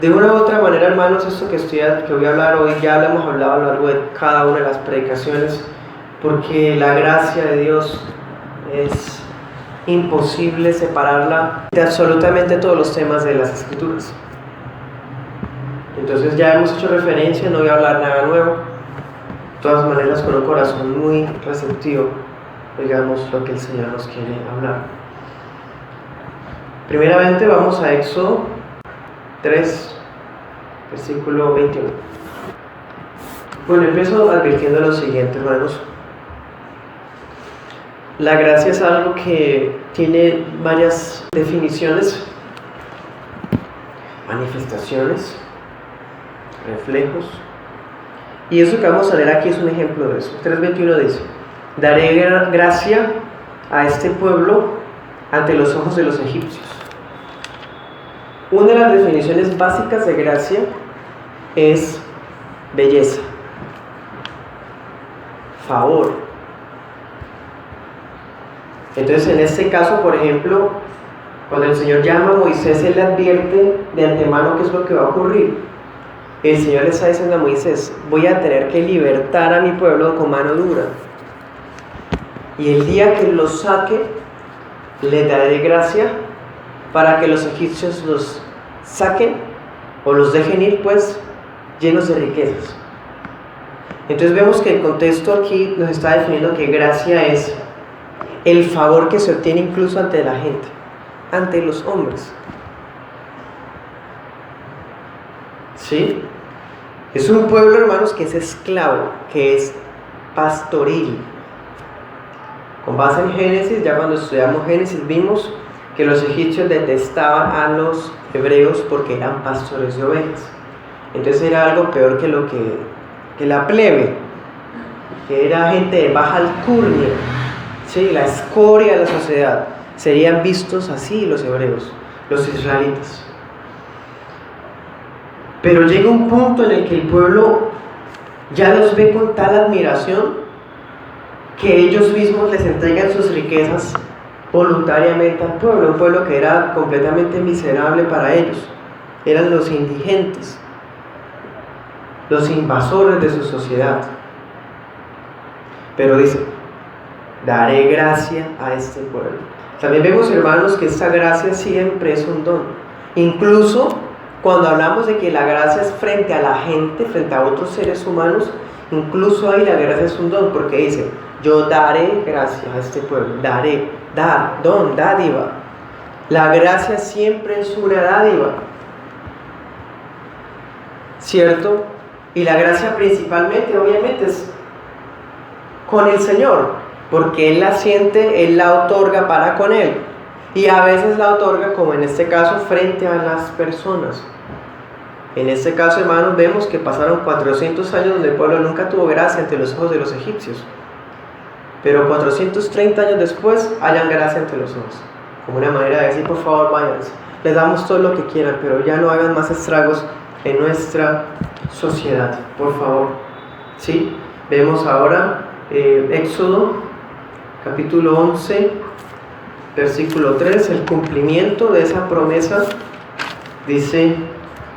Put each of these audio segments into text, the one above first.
De una u otra manera, hermanos, esto que voy a hablar hoy ya lo hemos hablado a lo largo de cada una de las predicaciones, porque la gracia de Dios es imposible separarla de absolutamente todos los temas de las Escrituras. Entonces ya hemos hecho referencia, no voy a hablar nada nuevo. De todas maneras, con un corazón muy receptivo, oigamos lo que el Señor nos quiere hablar. Primeramente vamos a Éxodo 3, versículo 21. Bueno, empiezo advirtiendo lo siguiente, hermanos. La gracia es algo que tiene varias definiciones, manifestaciones, reflejos. Y eso que vamos a leer aquí es un ejemplo de eso. 3:21 dice: daré gracia a este pueblo ante los ojos de los egipcios. Una de las definiciones básicas de gracia es belleza, favor. Entonces, en este caso, por ejemplo, cuando el Señor llama a Moisés, Él le advierte de antemano qué es lo que va a ocurrir. El Señor le está diciendo a Moisés: voy a tener que libertar a mi pueblo con mano dura. Y el día que los saque, les daré gracia para que los egipcios los saquen o los dejen ir, pues, llenos de riquezas. Entonces vemos que el contexto aquí nos está definiendo que gracia es el favor que se obtiene incluso ante la gente, ante los hombres. ¿Sí? Es un pueblo, hermanos, que es esclavo, que es pastoril. Con base en Génesis, ya cuando estudiamos Génesis vimos que los egipcios detestaban a los hebreos porque eran pastores de ovejas. Entonces era algo peor que la plebe, que era gente de baja alcurnia, ¿sí? La escoria de la sociedad. Serían vistos así los hebreos, los israelitas. Pero llega un punto en el que el pueblo ya los ve con tal admiración que ellos mismos les entregan sus riquezas voluntariamente al pueblo, un pueblo que era completamente miserable para ellos. Eran los indigentes, los invasores de su sociedad. Pero dice: daré gracia a este pueblo. También vemos, hermanos, que esta gracia siempre es un don. Incluso cuando hablamos de que la gracia es frente a la gente, frente a otros seres humanos, incluso ahí la gracia es un don, porque dice: yo daré gracia a este pueblo. Daré, dar, don, dádiva. La gracia siempre es una dádiva, ¿cierto? Y la gracia principalmente, obviamente, es con el Señor, porque Él la siente, Él la otorga para con Él. Y a veces la otorga, como en este caso, frente a las personas. En este caso, hermanos, vemos que pasaron 400 años donde el pueblo nunca tuvo gracia ante los ojos de los egipcios. Pero 430 años después, hayan gracia ante los ojos. Como una manera de decir: por favor, váyanse. Les damos todo lo que quieran, pero ya no hagan más estragos en nuestra sociedad, por favor. ¿Sí? Vemos ahora Éxodo, capítulo 11, versículo 3, el cumplimiento de esa promesa. Dice: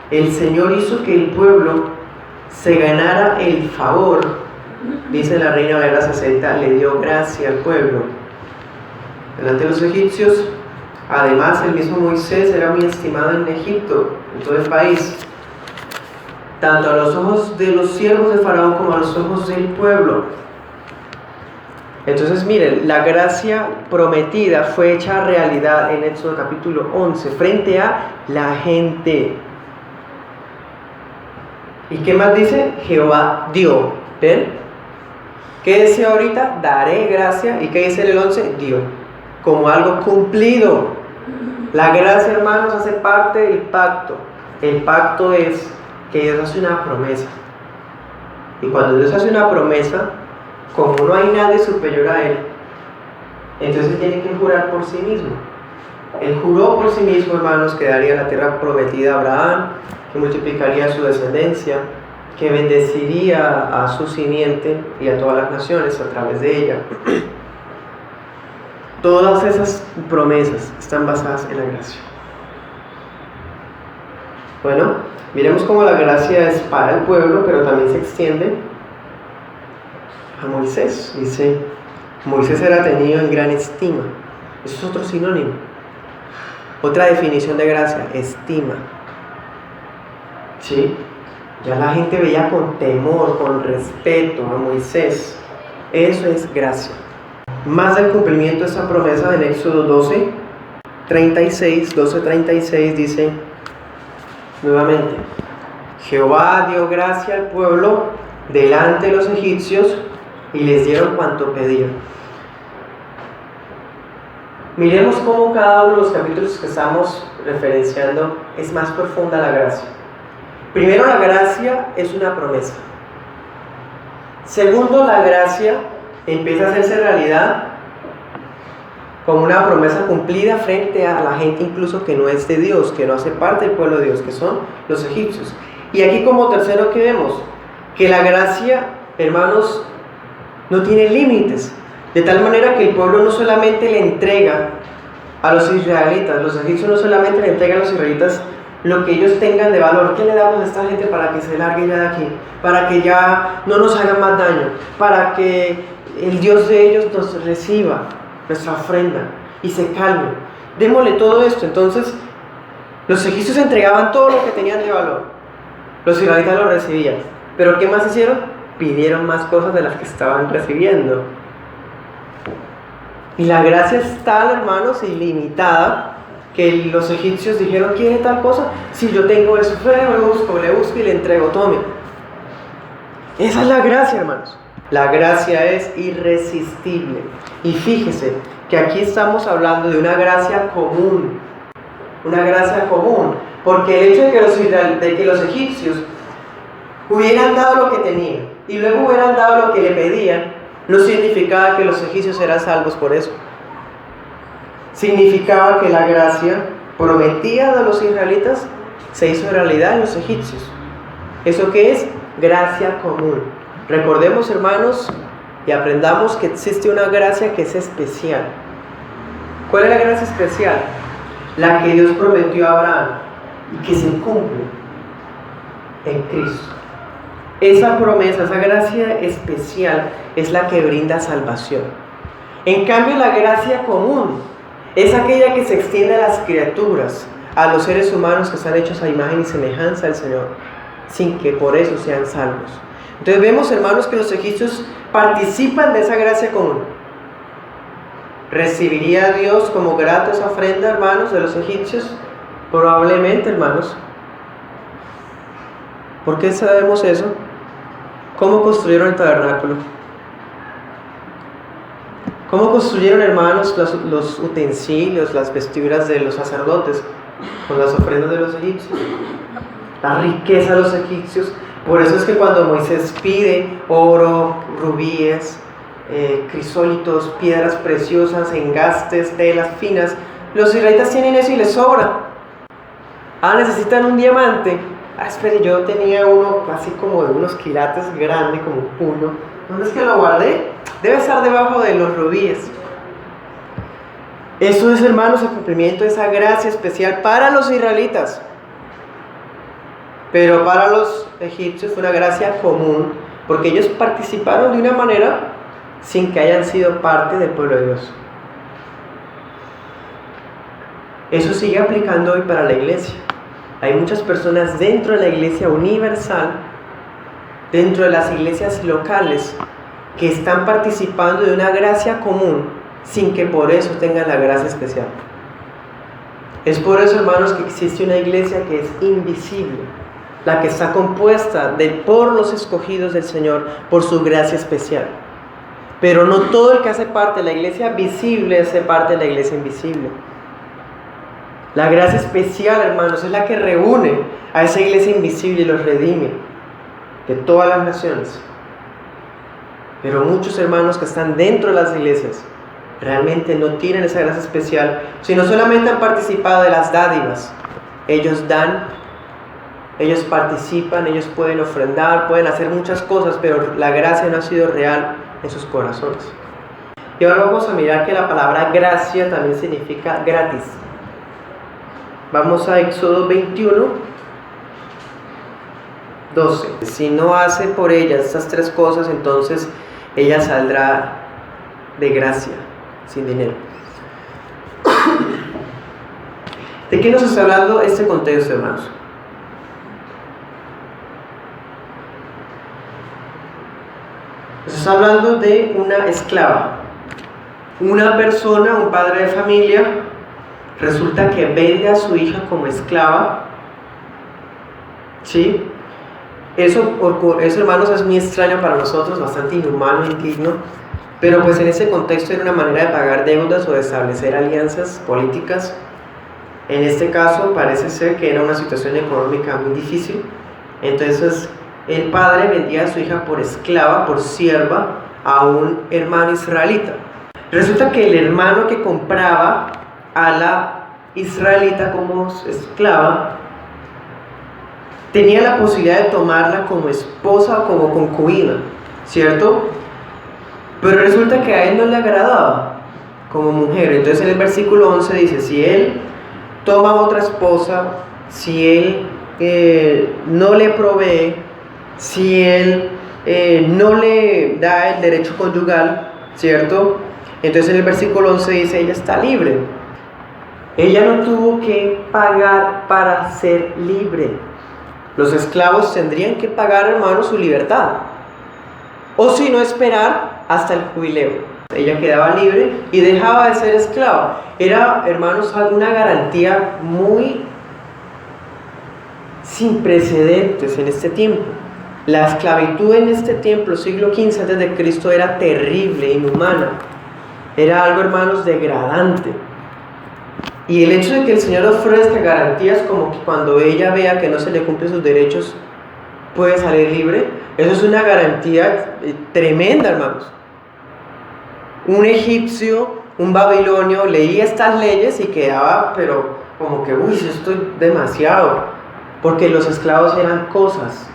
el Señor hizo que el pueblo se ganara el favor. Dice la Reina Valera 60, le dio gracia al pueblo delante de los egipcios. Además, el mismo Moisés era muy estimado en Egipto, en todo el país, tanto a los ojos de los siervos de Faraón como a los ojos del pueblo. Entonces, miren, la gracia prometida fue hecha realidad en Éxodo capítulo 11, frente a la gente. ¿Y qué más dice? Jehová dio. ¿Ven? ¿Qué decía ahorita? Daré gracia. ¿Y qué dice en el 11? Dio. Como algo cumplido. La gracia, hermanos, hace parte del pacto. El pacto es que Dios hace una promesa. Y cuando Dios hace una promesa, como no hay nadie superior a Él, entonces tiene que jurar por sí mismo. Él juró por sí mismo, hermanos, que daría la tierra prometida a Abraham, que multiplicaría su descendencia, que bendeciría a su simiente y a todas las naciones a través de ella. Todas esas promesas están basadas en la gracia. Bueno, miremos cómo la gracia es para el pueblo, pero también se extiende a Moisés. Dice, Moisés era tenido en gran estima. Eso es otro sinónimo. Otra definición de gracia, estima. ¿Sí? Ya la gente veía con temor, con respeto a Moisés. Eso es gracia. Más del cumplimiento de esa promesa en Éxodo 12:36 dice nuevamente: Jehová dio gracia al pueblo delante de los egipcios y les dieron cuanto pedían. Miremos cómo cada uno de los capítulos que estamos referenciando es más profunda la gracia. Primero, la gracia es una promesa. Segundo, la gracia empieza a hacerse realidad como una promesa cumplida frente a la gente incluso que no es de Dios, que no hace parte del pueblo de Dios, que son los egipcios. Y aquí como tercero, ¿qué vemos? Que la gracia, hermanos, no tiene límites, de tal manera que el pueblo no solamente le entrega a los israelitas, los egipcios no solamente le entregan a los israelitas lo que ellos tengan de valor. ¿Qué le damos a esta gente para que se largue ya de aquí? Para que ya no nos haga más daño, para que el Dios de ellos nos reciba nuestra ofrenda y se calme. Démosle todo esto. Entonces, los egipcios entregaban todo lo que tenían de valor, los israelitas lo recibían. Pero ¿qué más hicieron? Pidieron más cosas de las que estaban recibiendo. Y la gracia es tal, hermanos, ilimitada, que los egipcios dijeron: ¿quiere tal cosa? Si yo tengo eso, le busco y le entrego, tome. Esa es la gracia, hermanos. La gracia es irresistible. Y fíjese que aquí estamos hablando de una gracia común. Una gracia común. Porque el hecho de que los egipcios hubieran dado lo que tenían y luego hubieran dado lo que le pedían, no significaba que los egipcios eran salvos por eso. Significaba que la gracia prometida a los israelitas se hizo realidad en los egipcios. ¿Eso qué es? Gracia común. Recordemos, hermanos, y aprendamos que existe una gracia que es especial. ¿Cuál es la gracia especial? La que Dios prometió a Abraham y que se cumple en Cristo. Esa promesa, esa gracia especial es la que brinda salvación. En cambio, la gracia común es aquella que se extiende a las criaturas, a los seres humanos que están hechos a imagen y semejanza del Señor, sin que por eso sean salvos. Entonces vemos, hermanos, que los egipcios participan de esa gracia común. ¿Recibiría Dios como grato esa ofrenda, hermanos, de los egipcios? Probablemente, hermanos. ¿Por qué sabemos eso? ¿Cómo construyeron el tabernáculo? ¿Cómo construyeron, hermanos, los utensilios, las vestiduras de los sacerdotes? Con las ofrendas de los egipcios. La riqueza de los egipcios. Por eso es que cuando Moisés pide oro, rubíes, crisólitos, piedras preciosas, engastes, telas finas, los israelitas tienen eso y les sobra. Necesitan un diamante. Espere, yo tenía uno así como de unos quilates grande, como un puño. ¿Dónde es que lo guardé? Debe estar debajo de los rubíes. Eso es, hermanos, el cumplimiento de esa gracia especial para los israelitas. Pero para los egipcios fue una gracia común, porque ellos participaron de una manera sin que hayan sido parte del pueblo de Dios. Eso sigue aplicando hoy para la iglesia. Hay muchas personas dentro de la iglesia universal, dentro de las iglesias locales, que están participando de una gracia común sin que por eso tengan la gracia especial. Es por eso, hermanos, que existe una iglesia que es invisible, la que está compuesta por los escogidos del Señor, por su gracia especial. Pero no todo el que hace parte de la iglesia visible hace parte de la iglesia invisible. La gracia especial, hermanos, es la que reúne a esa iglesia invisible y los redime de todas las naciones. Pero muchos hermanos que están dentro de las iglesias realmente no tienen esa gracia especial, sino solamente han participado de las dádivas. Ellos dan, ellos participan, ellos pueden ofrendar, pueden hacer muchas cosas, pero la gracia no ha sido real en sus corazones. Y ahora vamos a mirar que la palabra gracia también significa gratis. Vamos a Éxodo 21, 12. Si no hace por ella estas 3 cosas, entonces ella saldrá de gracia, sin dinero. ¿De qué nos está hablando este contexto, hermanos? Nos está hablando de una esclava. Una persona, un padre de familia, resulta que vende a su hija como esclava. ¿Sí? Eso, hermanos, es muy extraño para nosotros, bastante inhumano, indigno. Pero pues en ese contexto era una manera de pagar deudas o de establecer alianzas políticas. En este caso parece ser que era una situación económica muy difícil. Entonces el padre vendía a su hija por esclava, por sierva, a un hermano israelita. Resulta que el hermano que compraba a la israelita como esclava tenía la posibilidad de tomarla como esposa o como concubina, ¿cierto? Pero resulta que a él no le agradaba como mujer. Entonces en el versículo 11 dice, si él toma otra esposa, si él no le provee, si él no le da el derecho conyugal, ¿cierto? Entonces en el versículo 11 dice, ella está libre. Ella no tuvo que pagar para ser libre. Los esclavos tendrían que pagar, hermanos, su libertad. O si no, esperar hasta el jubileo. Ella quedaba libre y dejaba de ser esclava. Era, hermanos, una garantía muy sin precedentes en este tiempo. La esclavitud en este tiempo, siglo XV a.C., era terrible, inhumana. Era algo, hermanos, degradante. Y el hecho de que el Señor ofrezca garantías como que cuando ella vea que no se le cumplen sus derechos, puede salir libre, eso es una garantía tremenda, hermanos. Un egipcio, un babilonio, leía estas leyes y quedaba, pero como que, uy, esto es demasiado. Porque los esclavos eran cosas,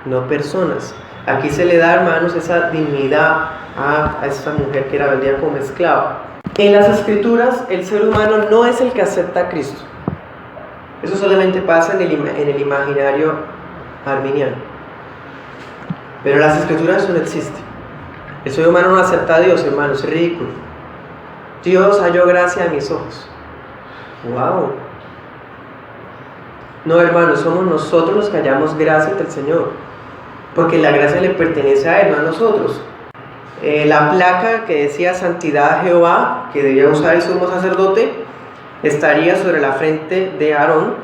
no personas. Aquí se le da, hermanos, esa dignidad a esta mujer que era vendida como esclava. En las Escrituras, el ser humano no es el que acepta a Cristo. Eso solamente pasa en el imaginario arminiano. Pero en las Escrituras eso no existe. El ser humano no acepta a Dios, hermanos, es ridículo. Dios halló gracia a mis ojos. ¡Wow! No, hermanos, somos nosotros los que hallamos gracia del Señor. Porque la gracia le pertenece a Él, no a nosotros. La placa que decía Santidad a Jehová, que debía usar el sumo sacerdote, estaría sobre la frente de Aarón,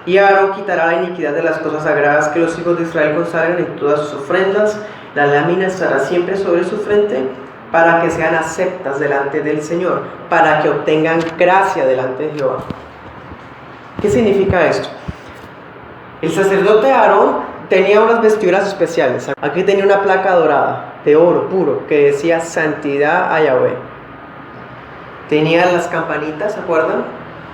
y Aarón quitará la iniquidad de las cosas sagradas que los hijos de Israel consagran en todas sus ofrendas. La lámina estará siempre sobre su frente para que sean aceptas delante del Señor, para que obtengan gracia delante de Jehová. ¿Qué significa esto? El sacerdote Aarón tenía unas vestiduras especiales. Aquí tenía una placa dorada, de oro puro, que decía Santidad a Yahweh. Tenía las campanitas, ¿se acuerdan?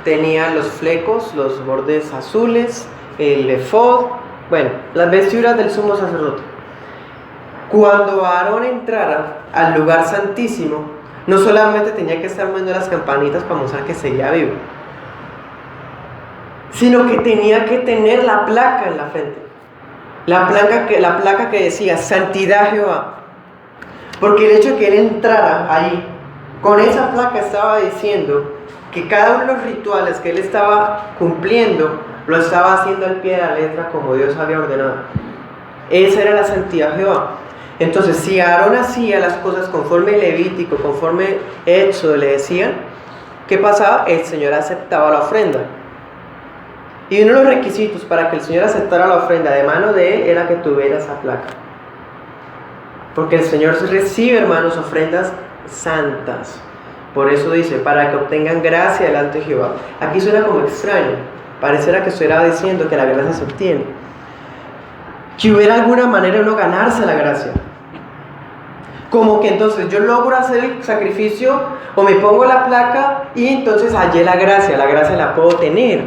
Tenía los flecos, los bordes azules, el efod, bueno, las vestiduras del sumo sacerdote. Cuando Aarón entrara al lugar santísimo, no solamente tenía que estar moviendo las campanitas para mostrar que seguía vivo, sino que tenía que tener la placa en la frente. La placa que decía Santidad Jehová. Porque el hecho de que él entrara ahí, con esa placa estaba diciendo que cada uno de los rituales que él estaba cumpliendo, lo estaba haciendo al pie de la letra como Dios había ordenado. Esa era la santidad de Jehová. Entonces, si Aarón hacía las cosas conforme Levítico, conforme Éxodo le decían, ¿qué pasaba? El Señor aceptaba la ofrenda. Y uno de los requisitos para que el Señor aceptara la ofrenda de mano de él era que tuviera esa placa. Porque el Señor recibe, hermanos, ofrendas santas. Por eso dice, para que obtengan gracia delante de Jehová. Aquí suena como extraño. Pareciera que estuviera diciendo que la gracia se obtiene. Que hubiera alguna manera de uno ganarse la gracia. Como que entonces yo logro hacer el sacrificio o me pongo la placa y entonces hallé la gracia la puedo tener.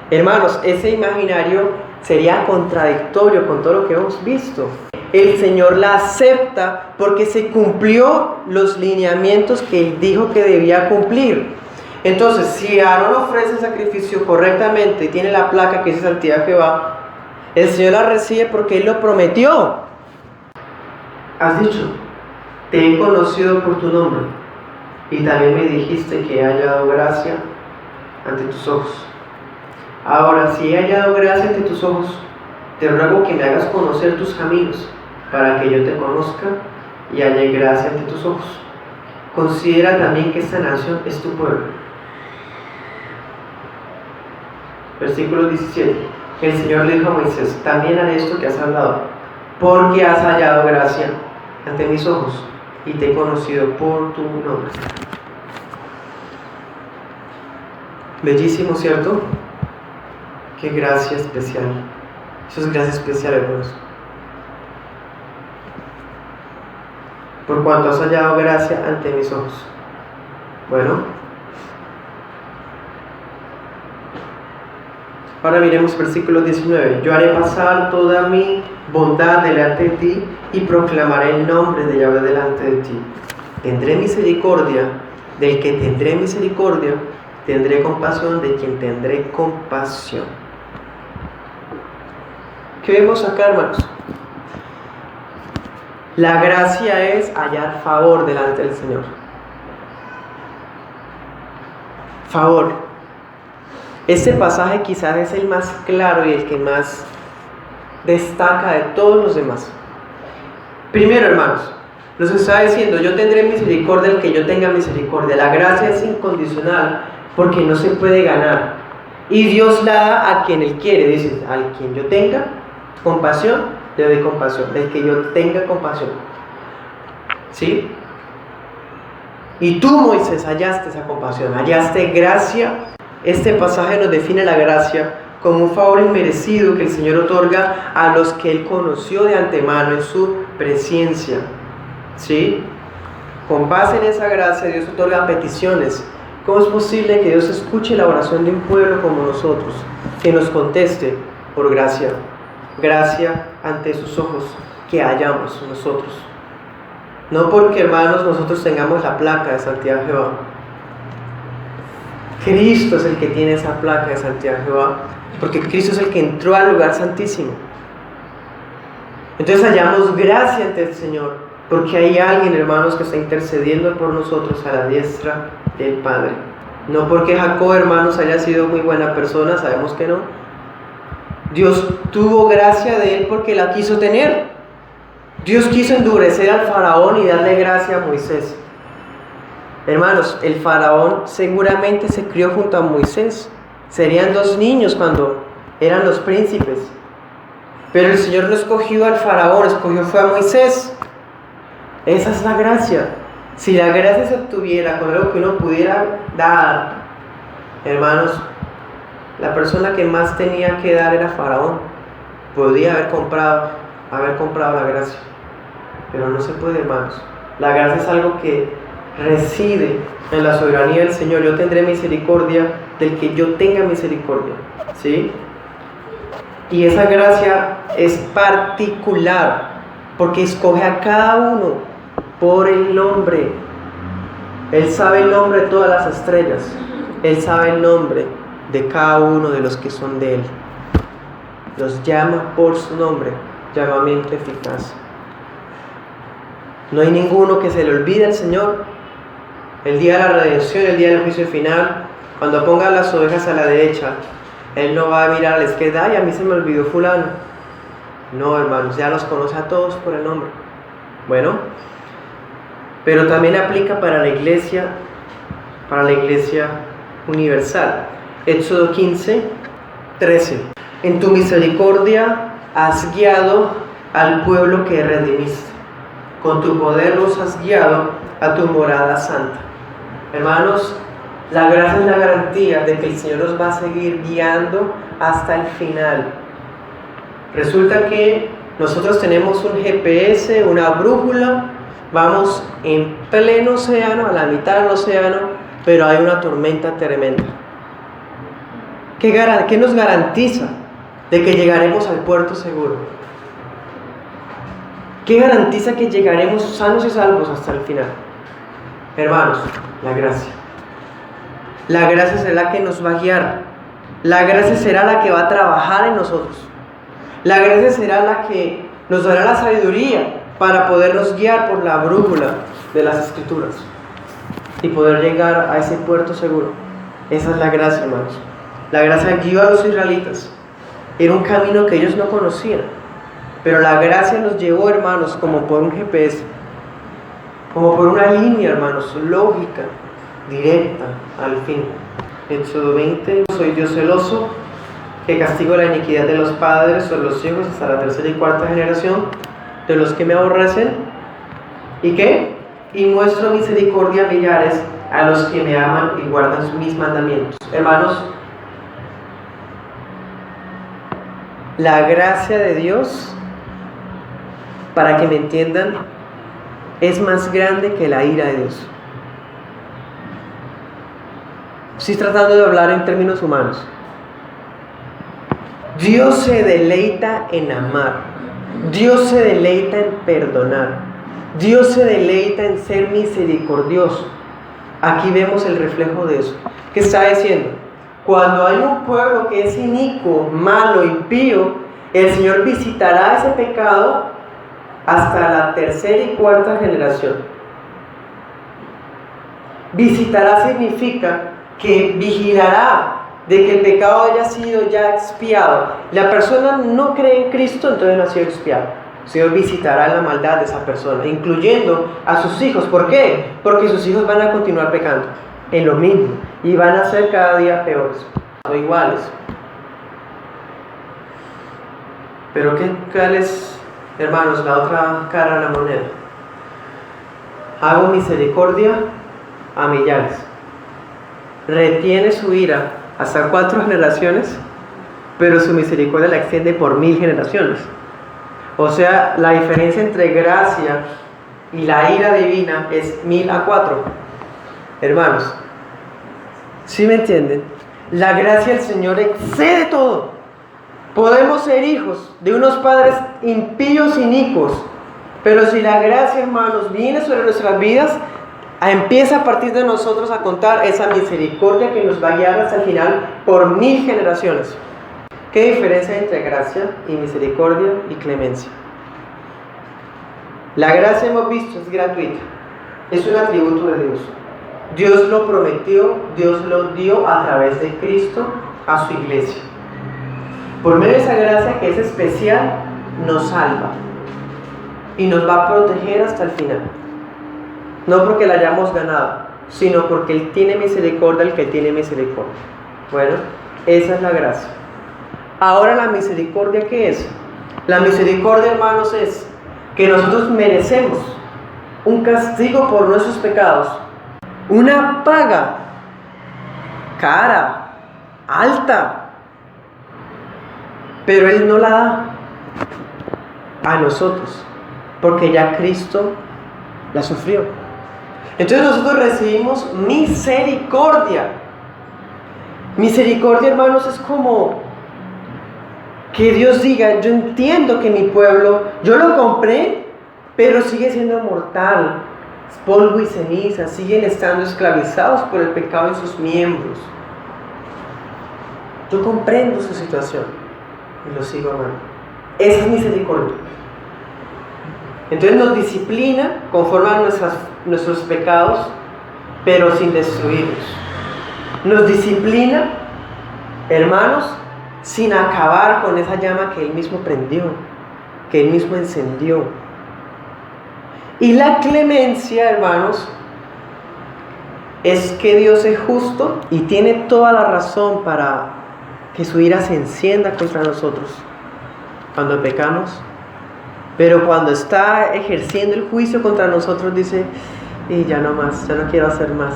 Hermanos, ese imaginario sería contradictorio con todo lo que hemos visto. El Señor la acepta porque se cumplió los lineamientos que Él dijo que debía cumplir. Entonces, si Aarón ofrece el sacrificio correctamente y tiene la placa que dice Santidad a Jehová, El Señor la recibe porque Él lo prometió. Has dicho, te he conocido por tu nombre y también me dijiste que he hallado gracia ante tus ojos. Ahora, si he hallado gracia ante tus ojos, te ruego que me hagas conocer tus caminos para que yo te conozca y halle gracia ante tus ojos. Considera también que esta nación es tu pueblo. Versículo 17. El Señor le dijo a Moisés, también haré esto que has hablado, porque has hallado gracia ante mis ojos y te he conocido por tu nombre. Bellísimo, ¿cierto? Qué gracia especial. Eso es gracia especial, hermanos. Por cuanto has hallado gracia ante mis ojos. Bueno. Ahora miremos versículo 19. Yo haré pasar toda mi bondad delante de ti y proclamaré el nombre de Yahvé delante de ti. Tendré misericordia del que tendré misericordia, tendré compasión de quien tendré compasión. ¿Qué vemos acá, hermanos? La gracia es hallar favor delante del Señor. Favor. Este pasaje quizás es el más claro y el que más destaca de todos los demás. Primero, hermanos, nos está diciendo, yo tendré misericordia del que yo tenga misericordia. La gracia es incondicional porque no se puede ganar. Y Dios la da a quien Él quiere. Dice, al quien yo tenga compasión, le doy compasión. Del que yo tenga compasión. ¿Sí? Y tú, Moisés, hallaste esa compasión, hallaste gracia. Este pasaje nos define la gracia como un favor inmerecido que el Señor otorga a los que Él conoció de antemano en su presencia. ¿Sí? Con base en esa gracia, Dios otorga peticiones. ¿Cómo es posible que Dios escuche la oración de un pueblo como nosotros? Que nos conteste por gracia. Gracia ante sus ojos que hallamos nosotros. No porque, hermanos, nosotros tengamos la placa de santidad de Jehová. Cristo es el que tiene esa placa de santidad de Jehová, porque Cristo es el que entró al lugar santísimo. Entonces hallamos gracia ante el Señor, porque hay alguien, hermanos, que está intercediendo por nosotros a la diestra del Padre. No porque Jacob, hermanos, haya sido muy buena persona, sabemos que no. Dios tuvo gracia de él porque la quiso tener. Dios quiso endurecer al faraón y darle gracia a Moisés. Hermanos, el faraón seguramente se crió junto a Moisés. Serían 2 niños cuando eran los príncipes. Pero el Señor no escogió al faraón, escogió fue a Moisés. Esa es la gracia. Si la gracia se obtuviera con algo que uno pudiera dar, hermanos, la persona que más tenía que dar era faraón. Podía haber comprado la gracia. Pero no se puede, hermanos. La gracia es algo que reside en la soberanía del Señor. Yo tendré misericordia del que yo tenga misericordia. ¿Sí? Y esa gracia es particular porque escoge a cada uno por el nombre. Él sabe el nombre de todas las estrellas. Él sabe el nombre de cada uno de los que son de Él. Los llama por su nombre. Llamamiento eficaz. No hay ninguno que se le olvide al Señor. El día de la redención, el día del juicio final, cuando ponga las ovejas a la derecha, Él no va a mirar a la izquierda, ay, a mí se me olvidó fulano. No, hermanos, ya los conoce a todos por el nombre. Bueno, pero también aplica para la iglesia universal. Éxodo 15, 13. En tu misericordia has guiado al pueblo que redimiste. Con tu poder los has guiado a tu morada santa. Hermanos, la gracia es la garantía de que el Señor nos va a seguir guiando hasta el final. Resulta que nosotros tenemos un GPS, una brújula, vamos en pleno océano, a la mitad del océano, pero hay una tormenta tremenda. ¿Qué nos garantiza de que llegaremos al puerto seguro? ¿Qué garantiza que llegaremos sanos y salvos hasta el final? Hermanos, la gracia. La gracia será la que nos va a guiar. La gracia será la que va a trabajar en nosotros. La gracia será la que nos dará la sabiduría para podernos guiar por la brújula de las Escrituras y poder llegar a ese puerto seguro. Esa es la gracia, hermanos. La gracia guió a los israelitas. Era un camino que ellos no conocían, pero la gracia nos llevó, hermanos, como por un GPS, como por una línea, hermanos, lógica, directa, al fin. Éxodo 20, soy Dios celoso, que castigo la iniquidad de los padres sobre los hijos hasta la tercera y cuarta generación de los que me aborrecen. ¿Y qué? Y muestro misericordia a millares a los que me aman y guardan mis mandamientos. Hermanos, la gracia de Dios, para que me entiendan, es más grande que la ira de Dios. Estoy tratando de hablar en términos humanos. Dios se deleita en amar. Dios se deleita en perdonar. Dios se deleita en ser misericordioso. Aquí vemos el reflejo de eso. ¿Qué está diciendo? Cuando hay un pueblo que es inicuo, malo, impío, el Señor visitará ese pecado hasta la tercera y cuarta generación. Visitará significa que vigilará de que el pecado haya sido ya expiado. La persona no cree en Cristo, entonces no ha sido expiado. El Señor visitará la maldad de esa persona, incluyendo a sus hijos. ¿Por qué? Porque sus hijos van a continuar pecando en lo mismo y van a ser cada día peores o iguales. Pero ¿cuál es, hermanos, la otra cara de la moneda? Hago misericordia a millares. Retiene su ira hasta 4 generaciones, pero su misericordia la extiende por 1000 generaciones. O sea, la diferencia entre gracia y la ira divina es 1000 a 4. Hermanos, ¿sí me entienden? La gracia del Señor excede todo. Podemos ser hijos de unos padres impíos y inicuos, pero si la gracia, hermanos, viene sobre nuestras vidas, empieza a partir de nosotros a contar esa misericordia que nos va a guiar hasta el final por 1000 generaciones. ¿Qué diferencia hay entre gracia y misericordia y clemencia? La gracia, hemos visto, es gratuita. Es un atributo de Dios. Dios lo prometió, Dios lo dio a través de Cristo a su iglesia. Por medio de esa gracia que es especial, nos salva y nos va a proteger hasta el final. No porque la hayamos ganado, sino porque Él tiene misericordia, el que tiene misericordia. Bueno, esa es la gracia. Ahora, la misericordia, ¿qué es? La misericordia, hermanos, es que nosotros merecemos un castigo por nuestros pecados, una paga cara, alta, pero Él no la da a nosotros, porque ya Cristo la sufrió. Entonces nosotros recibimos misericordia. Misericordia, hermanos, es como que Dios diga: yo entiendo que mi pueblo, yo lo compré, pero sigue siendo mortal, es polvo y ceniza, siguen estando esclavizados por el pecado en sus miembros. Yo comprendo su situación y lo sigo amando. Esa es misericordia. Entonces nos disciplina conforme a nuestros pecados, pero sin destruirlos. Nos disciplina, hermanos, sin acabar con esa llama que Él mismo prendió, que Él mismo encendió. Y la clemencia, hermanos, es que Dios es justo y tiene toda la razón para que su ira se encienda contra nosotros cuando pecamos. Pero cuando está ejerciendo el juicio contra nosotros, dice: y ya no más, ya no quiero hacer más.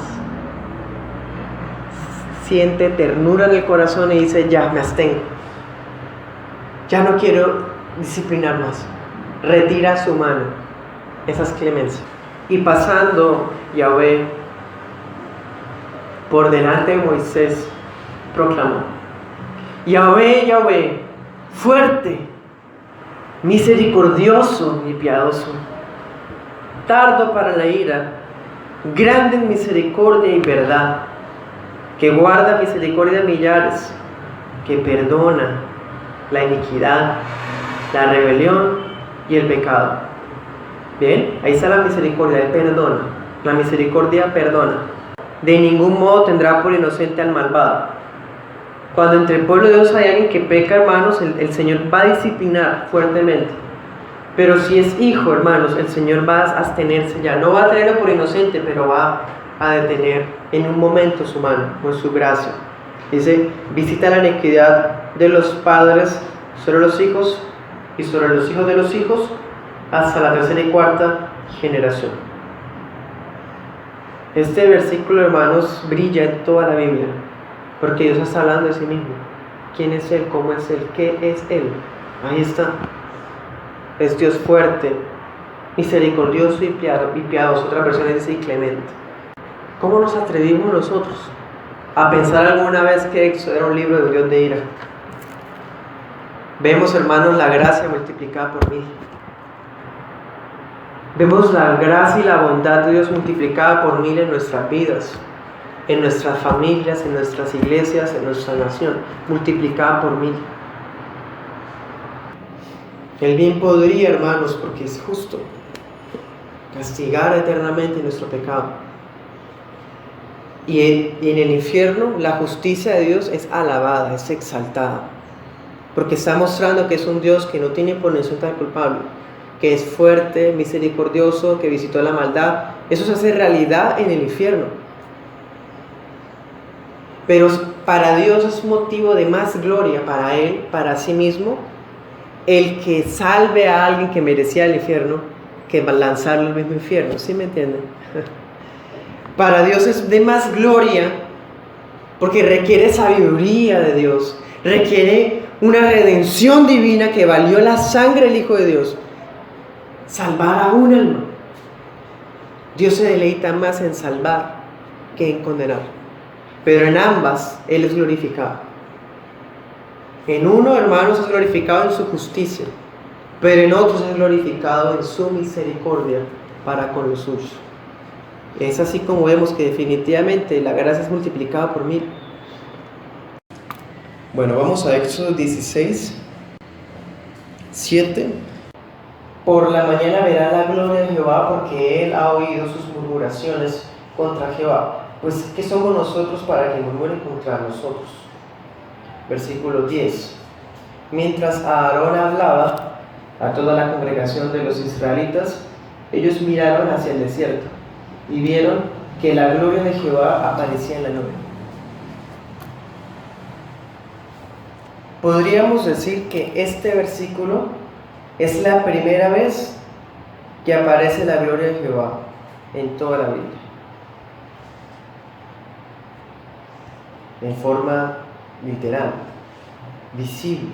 Siente ternura en el corazón y dice: ya me abstengo, ya no quiero disciplinar más. Retira su mano. Esa es clemencia. Y pasando Yahvé por delante de Moisés, proclamó: Yahvé, Yahvé, fuerte, misericordioso y piadoso, tardo para la ira, grande en misericordia y verdad, que guarda misericordia a millares, que perdona la iniquidad la rebelión y el pecado. Bien, ahí está la misericordia, Él perdona. La misericordia perdona. De ningún modo tendrá por inocente al malvado. Cuando entre el pueblo de Dios hay alguien que peca, hermanos, el Señor va a disciplinar fuertemente. Pero si es hijo, hermanos, el Señor va a abstenerse ya. No va a tenerlo por inocente, pero va a detener en un momento su mano, con su gracia. Dice, visita la iniquidad de los padres sobre los hijos y sobre los hijos de los hijos hasta la tercera y cuarta generación. Este versículo, hermanos, brilla en toda la Biblia, porque Dios está hablando de sí mismo. ¿Quién es Él? ¿Cómo es Él? ¿Qué es Él? Ahí está. Es Dios fuerte, misericordioso y piadoso. Otra versión dice y clemente. ¿Cómo nos atrevimos nosotros a pensar alguna vez que Éxodo era un libro de un Dios de ira? Vemos, hermanos, la gracia multiplicada por 1000. Vemos la gracia y la bondad de Dios multiplicada por 1000 en nuestras vidas, en nuestras familias, en nuestras iglesias, en nuestra nación, multiplicada por 1000. Él bien podría, hermanos, porque es justo, castigar eternamente nuestro pecado. Y en el infierno la justicia de Dios es alabada, es exaltada, porque está mostrando que es un Dios que no tiene por inocente al culpable, que es fuerte, misericordioso, que visitó la maldad. Eso se hace realidad en el infierno. Pero para Dios es motivo de más gloria, para Él, para sí mismo, el que salve a alguien que merecía el infierno, que lanzarlo al mismo infierno. ¿Sí me entienden? Para Dios es de más gloria, porque requiere sabiduría de Dios, requiere una redención divina que valió la sangre del Hijo de Dios. Salvar a un alma. Dios se deleita más en salvar que en condenar. Pero en ambas Él es glorificado. En uno, hermanos, es glorificado en su justicia, pero en otros es glorificado en su misericordia para con los suyos. Es así como vemos que definitivamente la gracia es multiplicada por 1000. Bueno, vamos a Éxodo 16, 7. Por la mañana verá la gloria de Jehová, porque él ha oído sus murmuraciones contra Jehová. Pues, ¿qué somos nosotros para que murmuren contra nosotros? Versículo 10. Mientras Aarón hablaba a toda la congregación de los israelitas, ellos miraron hacia el desierto y vieron que la gloria de Jehová aparecía en la nube. Podríamos decir que este versículo es la primera vez que aparece la gloria de Jehová en toda la Biblia, en forma literal, visible.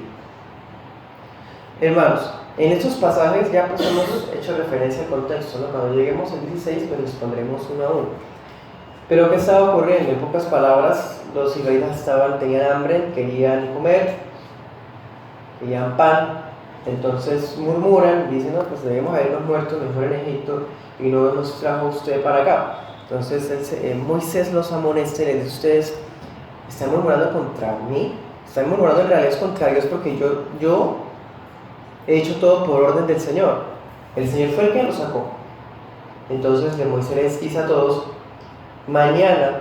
Hermanos, en estos pasajes ya pues hemos hecho referencia al contexto, ¿no? Cuando lleguemos al 16 pues les pondremos uno a uno. Pero ¿qué estaba ocurriendo? En pocas palabras, los israelitas tenían hambre, querían comer, querían pan. Entonces murmuran, dicen, no, pues debemos habernos muerto mejor en Egipto y no nos trajo usted para acá. Entonces Moisés los amonesta y les dice, ustedes están murmurando contra mí, están murmurando en realidad contra Dios, porque yo he hecho todo por orden del Señor. El Señor fue el que los sacó. Entonces Moisés les dice a todos, mañana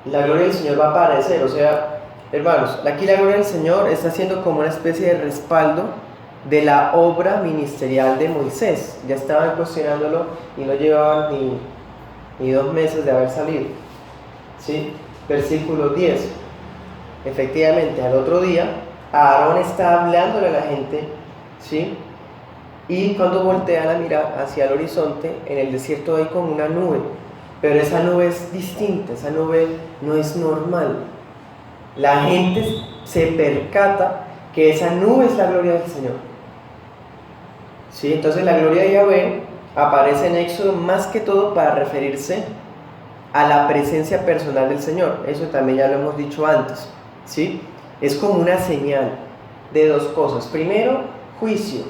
la gloria del Señor va a aparecer. O sea, hermanos, aquí la gloria del Señor está siendo como una especie de respaldo de la obra ministerial de Moisés. Ya estaban cuestionándolo y no llevaban ni 2 meses de haber salido. ¿Sí? Versículo 10. Efectivamente, al otro día, Aarón está hablándole a la gente, ¿sí? Y cuando voltean a mirar hacia el horizonte, en el desierto hay como una nube, pero esa nube es distinta, esa nube no es normal. La gente se percata que esa nube es la gloria del Señor. ¿Sí? Entonces la gloria de Yahvé aparece en Éxodo más que todo para referirse a la presencia personal del Señor. Eso también ya lo hemos dicho antes, ¿sí? Es como una señal de 2 cosas. Primero, juicio.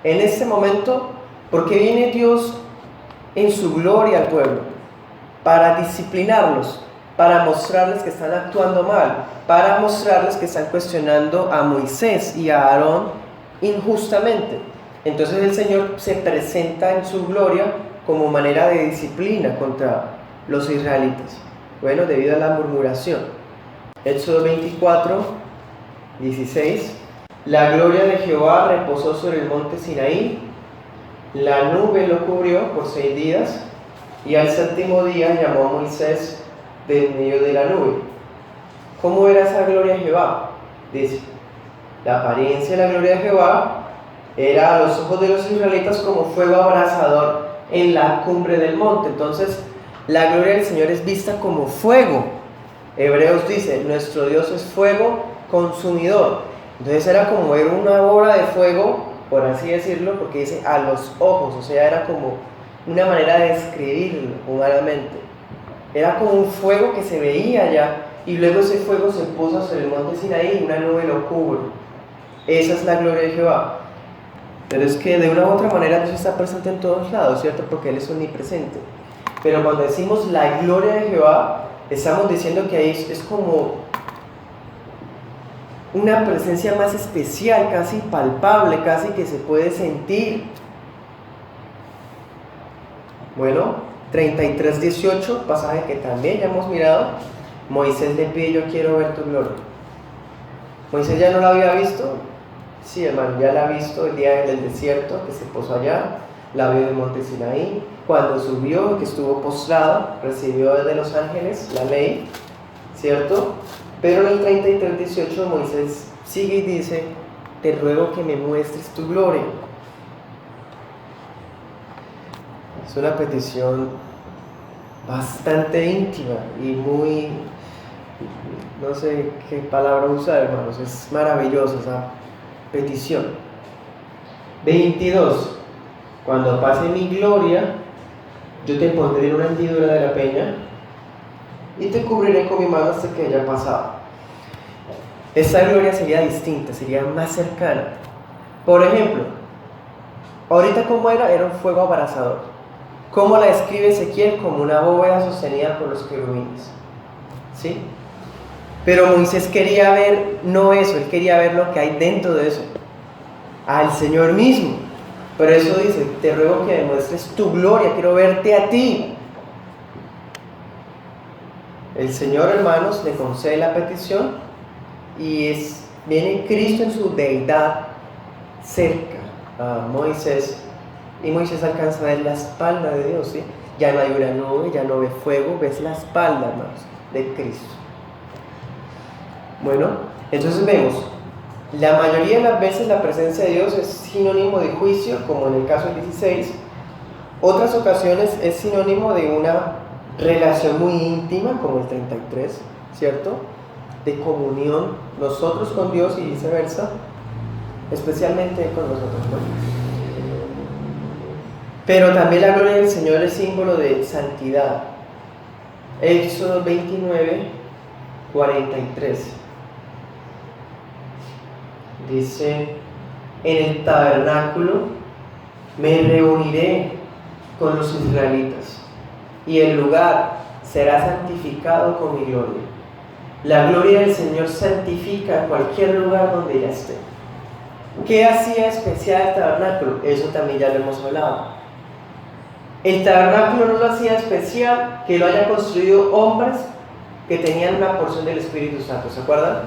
En este momento, porque viene Dios en su gloria al pueblo, para disciplinarlos, para mostrarles que están actuando mal, para mostrarles que están cuestionando a Moisés y a Aarón injustamente. Entonces el Señor se presenta en su gloria como manera de disciplina contra los israelitas, bueno, debido a la murmuración. Éxodo 24, 16. La gloria de Jehová reposó sobre el monte Sinaí, la nube lo cubrió por 6 días, y al séptimo día llamó a Moisés de en medio de la nube. ¿Cómo era esa gloria de Jehová? Dice, la apariencia de la gloria de Jehová era a los ojos de los israelitas como fuego abrasador en la cumbre del monte. Entonces, la gloria del Señor es vista como fuego. Hebreos dice, nuestro Dios es fuego consumidor. Entonces era como ver una bola de fuego, por así decirlo, porque dice a los ojos, o sea, era como una manera de describirlo humanamente. Era como un fuego que se veía allá, y luego ese fuego se puso sobre el monte Sinaí y una nube lo cubre. Esa es la gloria de Jehová. Pero es que de una u otra manera Dios está presente en todos lados, ¿cierto? Porque Él es omnipresente. Pero cuando decimos la gloria de Jehová, estamos diciendo que ahí es como una presencia más especial, casi palpable, casi que se puede sentir. Bueno, 33:18, pasaje que también ya hemos mirado. Moisés le pide, yo quiero ver tu gloria. Moisés ya no la había visto. Sí, hermano, ya la ha visto el día del desierto, que se posó allá, la vio en el monte Sinaí, cuando subió, que estuvo postrado, recibió desde los ángeles la ley, ¿cierto? Pero en el 33:18 Moisés sigue y dice, te ruego que me muestres tu gloria. Es una petición bastante íntima y muy, no sé qué palabra usar, hermanos, es maravillosa esa petición. 22. Cuando pase mi gloria, yo te pondré en una hendidura de la peña y te cubriré con mi mano hasta que haya pasado. Esta gloria sería distinta, sería más cercana. Por ejemplo, ahorita como era un fuego abrasador. ¿Cómo la describe Ezequiel? Como una bóveda sostenida por los querubines, ¿sí? Pero Moisés quería ver, no eso, él quería ver lo que hay dentro de eso, al Señor mismo. Por eso dice, te ruego que demuestres tu gloria, quiero verte a ti. El Señor, hermanos, le concede la petición y viene Cristo en su deidad cerca a Moisés, y Moisés alcanza a ver la espalda de Dios, ¿sí? Ya no hay una nube, ya no ve fuego, ves la espalda, hermanos, de Cristo. Bueno, entonces vemos, la mayoría de las veces la presencia de Dios es sinónimo de juicio, como en el caso del 16. Otras ocasiones es sinónimo de una relación muy íntima, como el 33, ¿cierto? De comunión, nosotros con Dios y viceversa, especialmente con nosotros, ¿no? Pero también la gloria del Señor es símbolo de santidad. Éxodo 29, 43. Dice, en el tabernáculo me reuniré con los israelitas y el lugar será santificado con mi gloria. La gloria del Señor santifica cualquier lugar donde ella esté. ¿Qué hacía especial el tabernáculo? Eso también ya lo hemos hablado. El tabernáculo no lo hacía especial que lo hayan construido hombres que tenían una porción del Espíritu Santo, ¿se acuerdan?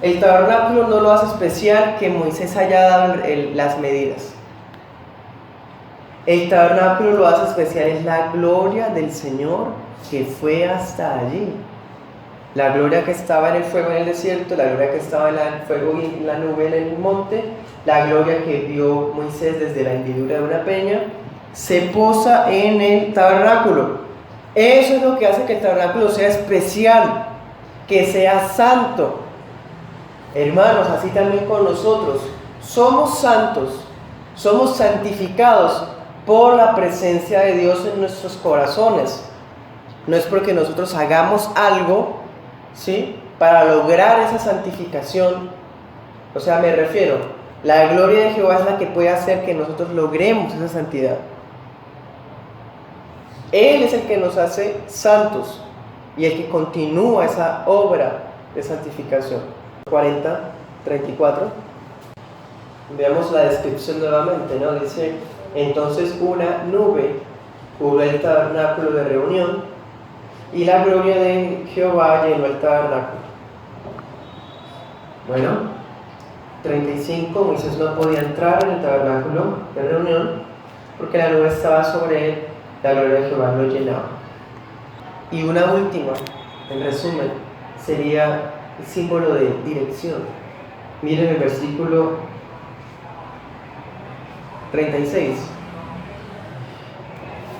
El tabernáculo no lo hace especial que Moisés haya dado las medidas. El tabernáculo lo hace especial es la gloria del Señor que fue hasta allí. La gloria que estaba en el fuego en el desierto, la gloria que estaba en el fuego y en la nube en el monte, la gloria que vio Moisés desde la hendidura de una peña, se posa en el tabernáculo. Eso es lo que hace que el tabernáculo sea especial, que sea santo. Hermanos, así también con nosotros. Somos santos, somos santificados por la presencia de Dios en nuestros corazones. No es porque nosotros hagamos algo, ¿sí?, para lograr esa santificación. O sea, me refiero, la gloria de Jehová es la que puede hacer que nosotros logremos esa santidad. Él es el que nos hace santos y el que continúa esa obra de santificación. 40, 34. Veamos la descripción nuevamente, ¿no? Dice, entonces una nube cubrió el tabernáculo de reunión y la gloria de Jehová llenó el tabernáculo. Bueno, 35, Moisés no podía entrar en el tabernáculo de reunión porque la nube estaba sobre él, la gloria de Jehová lo llenaba. Y una última, en resumen, sería el símbolo de dirección. Miren el versículo 36.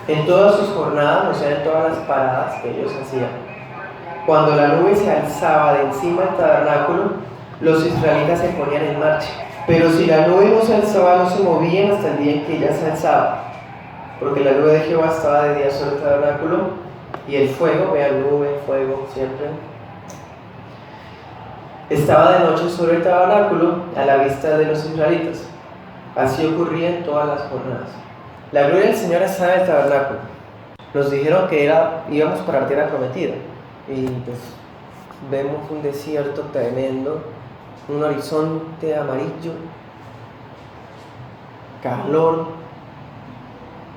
En todas sus jornadas, o sea, en todas las paradas que ellos hacían, cuando la nube se alzaba de encima del tabernáculo, los israelitas se ponían en marcha. Pero si la nube no se alzaba, no se movían hasta el día en que ella se alzaba, porque la nube de Jehová estaba de día sobre el tabernáculo y el fuego, vean, nube, fuego, siempre, estaba de noche sobre el tabernáculo a la vista de los israelitas. Así ocurría en todas las jornadas. La gloria del Señor estaba en el tabernáculo. Nos dijeron que íbamos para la tierra prometida y pues vemos un desierto tremendo, un horizonte amarillo, calor.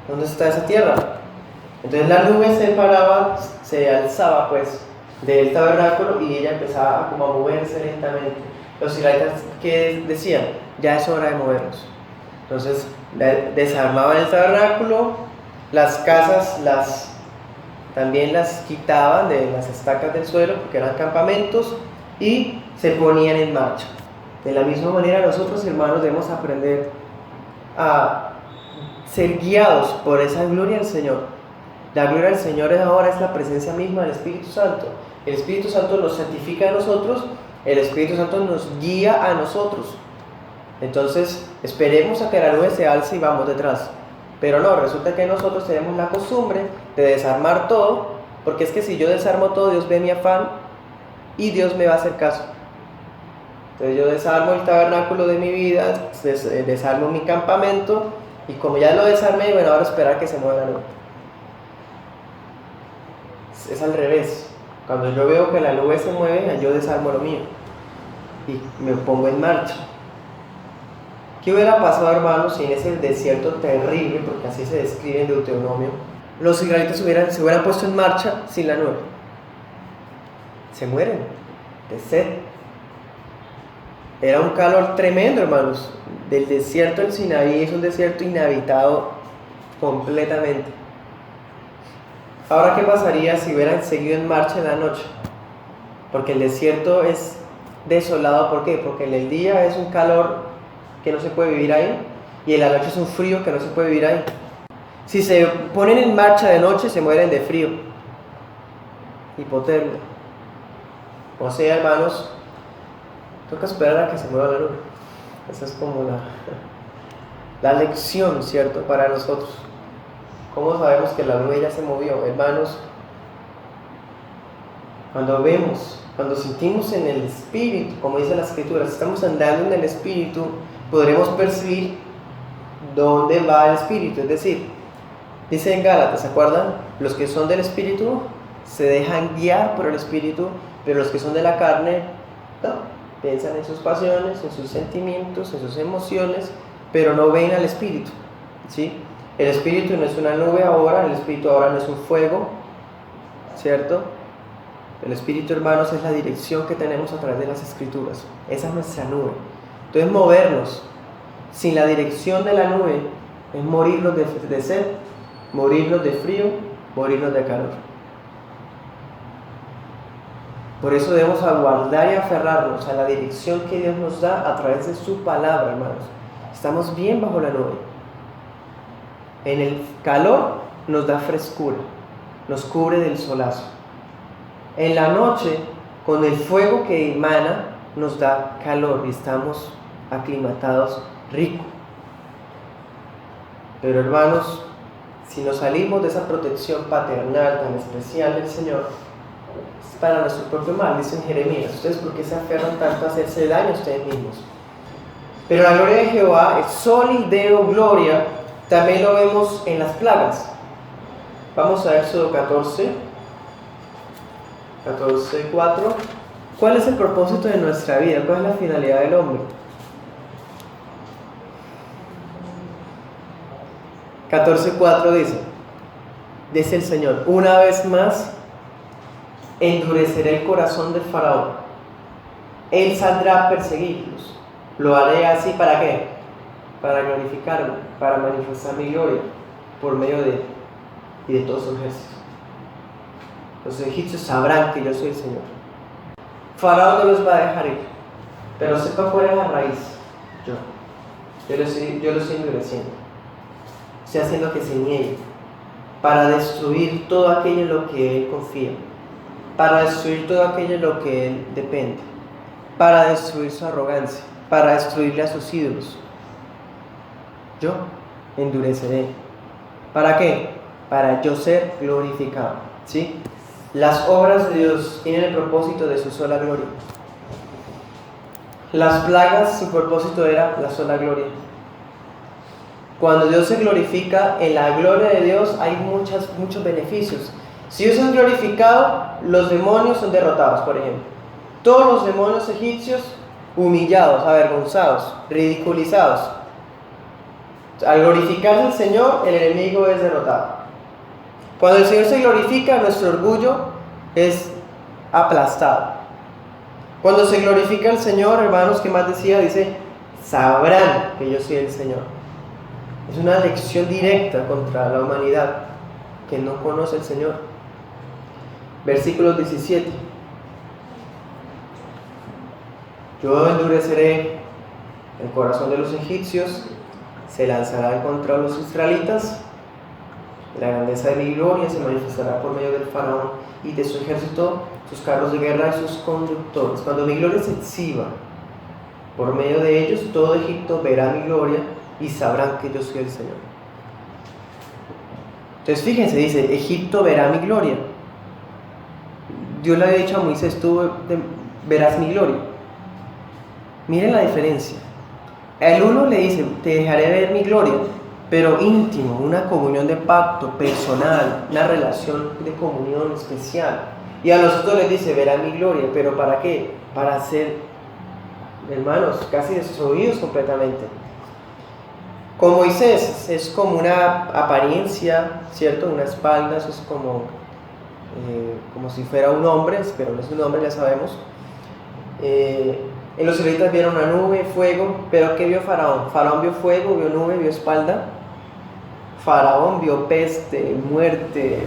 ¿Dónde está esa tierra? Entonces la nube se alzaba pues del tabernáculo y ella empezaba como a moverse lentamente. Los israelitas que decían, ya es hora de movernos. Entonces desarmaban el tabernáculo, las casas también las quitaban de las estacas del suelo porque eran campamentos y se ponían en marcha. De la misma manera nosotros, hermanos, debemos aprender a ser guiados por esa gloria del Señor. La gloria del Señor ahora es la presencia misma del Espíritu Santo. El Espíritu Santo nos santifica a nosotros, el Espíritu Santo nos guía a nosotros. Entonces esperemos a que la nube se alce y vamos detrás. Pero no, resulta que nosotros tenemos la costumbre de desarmar todo, porque es que si yo desarmo todo, Dios ve mi afán y Dios me va a hacer caso. Entonces yo desarmo el tabernáculo de mi vida, desarmo mi campamento, y como ya lo desarmé, bueno, ahora esperar que se mueva la nube. Es al revés. Cuando yo veo que la nube se mueve, yo desarmo lo mío y me pongo en marcha. ¿Qué hubiera pasado, hermanos, si en ese desierto terrible, porque así se describe en Deuteronomio, los israelitas se hubieran puesto en marcha sin la nube? Se mueren de sed. Era un calor tremendo, hermanos. Del desierto del Sinaí es un desierto inhabitado completamente. Ahora, ¿qué pasaría si hubieran seguido en marcha en la noche? Porque el desierto es desolado. ¿Por qué? Porque en el día es un calor que no se puede vivir ahí y en la noche es un frío que no se puede vivir ahí. Si se ponen en marcha de noche, se mueren de frío, hipotermia. O sea, hermanos, toca esperar a que se mueva la nube. Esa es como la lección, ¿cierto?, para nosotros. ¿Cómo sabemos que la nube ya se movió? Hermanos, cuando sentimos en el Espíritu, como dice la Escritura, si estamos andando en el Espíritu, podremos percibir dónde va el Espíritu. Es decir, dice en Gálatas, ¿se acuerdan? Los que son del Espíritu se dejan guiar por el Espíritu, pero los que son de la carne, no, piensan en sus pasiones, en sus sentimientos, en sus emociones, pero no ven al Espíritu, ¿sí? El Espíritu no es una nube ahora, el Espíritu ahora no es un fuego, ¿cierto? El Espíritu, hermanos, es la dirección que tenemos a través de las Escrituras. Esa es nuestra nube. Entonces, movernos sin la dirección de la nube es morirnos de sed, morirnos de frío, morirnos de calor. Por eso debemos aguardar y aferrarnos a la dirección que Dios nos da a través de su palabra, hermanos. Estamos bien bajo la nube. En el calor nos da frescura, nos cubre del solazo. En la noche, con el fuego que emana, nos da calor y estamos aclimatados rico. Pero, hermanos, si nos salimos de esa protección paternal tan especial del Señor, es para nuestro propio mal, dice en Jeremías. ¿Ustedes por qué se aferran tanto a hacerse daño a ustedes mismos? Pero la gloria de Jehová es sol y deo gloria. También lo vemos en las plagas. Vamos a Éxodo 14:4. ¿Cuál es el propósito de nuestra vida? ¿Cuál es la finalidad del hombre? 14:4 dice el Señor: una vez más endureceré el corazón del faraón. Él saldrá a perseguirlos. Lo haré así, ¿para qué? Para glorificarme, para manifestar mi gloria por medio de él y de todos sus ejércitos. Los egipcios sabrán que yo soy el Señor. Faraón no los va a dejar ir, pero sepa cuál es la raíz. Yo lo estoy endureciendo. Estoy haciendo que se niegue para destruir todo aquello en lo que él confía, para destruir todo aquello en lo que él depende, para destruir su arrogancia, para destruirle a sus ídolos. Yo endureceré. ¿Para qué? Para yo ser glorificado. ¿Sí? Las obras de Dios tienen el propósito de su sola gloria. Las plagas, su propósito era la sola gloria. Cuando Dios se glorifica, en la gloria de Dios hay muchos beneficios. Si Dios es glorificado, los demonios son derrotados, por ejemplo. Todos los demonios egipcios humillados, avergonzados, ridiculizados. Al glorificarse el Señor, el enemigo es derrotado. Cuando el Señor se glorifica, nuestro orgullo es aplastado. Cuando se glorifica el Señor, hermanos, ¿qué más decía? Dice, sabrán que yo soy el Señor. Es una lección directa contra la humanidad que no conoce al Señor. Versículo 17. Yo endureceré el corazón de los egipcios, se lanzarán contra los israelitas. La grandeza de mi gloria se manifestará por medio del faraón y de su ejército, sus carros de guerra y sus conductores. Cuando mi gloria se exhiba por medio de ellos, todo Egipto verá mi gloria y sabrán que yo soy el Señor. Entonces fíjense, dice, Egipto verá mi gloria. Dios le había dicho a Moisés, tú verás mi gloria. Miren la diferencia. El uno le dice, te dejaré ver mi gloria, pero íntimo, una comunión de pacto personal, una relación de comunión especial. Y a los otros les dice, verán mi gloria, pero ¿para qué? Para ser, hermanos, casi destruidos completamente. Con Moisés es como una apariencia, ¿cierto? Una espalda, eso es como si fuera un hombre, pero no es un hombre, ya sabemos. En los israelitas vieron una nube, fuego, pero ¿qué vio Faraón? Faraón vio fuego, vio nube, vio espalda. Faraón vio peste, muerte,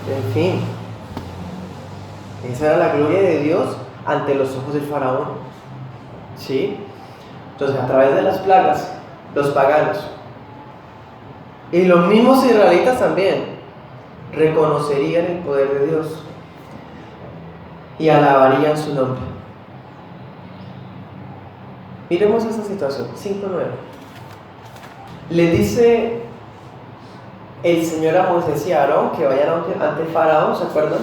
en fin. Esa era la gloria de Dios ante los ojos del Faraón. ¿Sí? Entonces, a través de las plagas, los paganos y los mismos israelitas también reconocerían el poder de Dios y alabarían su nombre. Miremos esa situación, 5:9. Le dice el Señor a Moisés y a Aarón que vayan ante el faraón, ¿se acuerdan?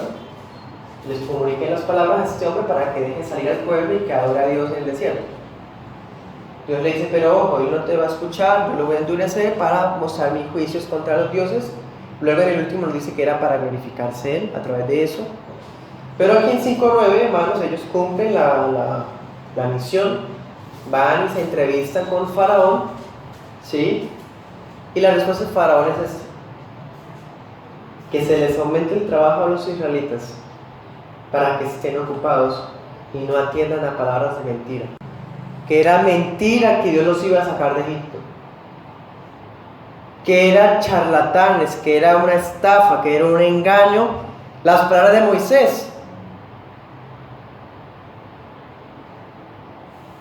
Les comuniquen las palabras a este hombre para que dejen salir al pueblo y que adore a Dios en el desierto. Dios le dice, pero ojo, él no te va a escuchar, yo lo voy a endurecer para mostrar mis juicios contra los dioses. Luego en el último nos dice que era para glorificarse él a través de eso. Pero aquí en 5:9, hermanos, ellos cumplen la misión, van y se entrevistan con Faraón, ¿sí? Y la respuesta de Faraón es esta: que se les aumente el trabajo a los israelitas para que estén ocupados y no atiendan a palabras de mentira. Que era mentira que Dios los iba a sacar de Egipto, que eran charlatanes, que era una estafa, que era un engaño las palabras de Moisés.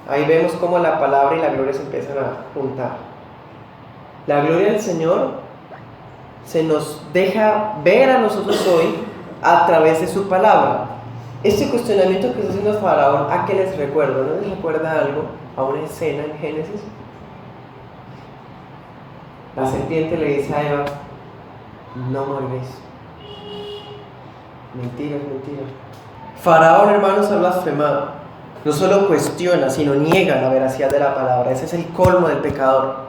Ahí vemos cómo la palabra y la gloria se empiezan a juntar. La gloria del Señor se nos deja ver a nosotros hoy a través de su palabra. Este cuestionamiento que está haciendo Faraón, ¿a qué les recuerda? ¿No les recuerda algo? A una escena en Génesis. La serpiente le dice a Eva, no moriréis. Mentira, es mentira. Faraón, hermanos, ha blasfemado. No solo cuestiona, sino niega la veracidad de la palabra. Ese es el colmo del pecador.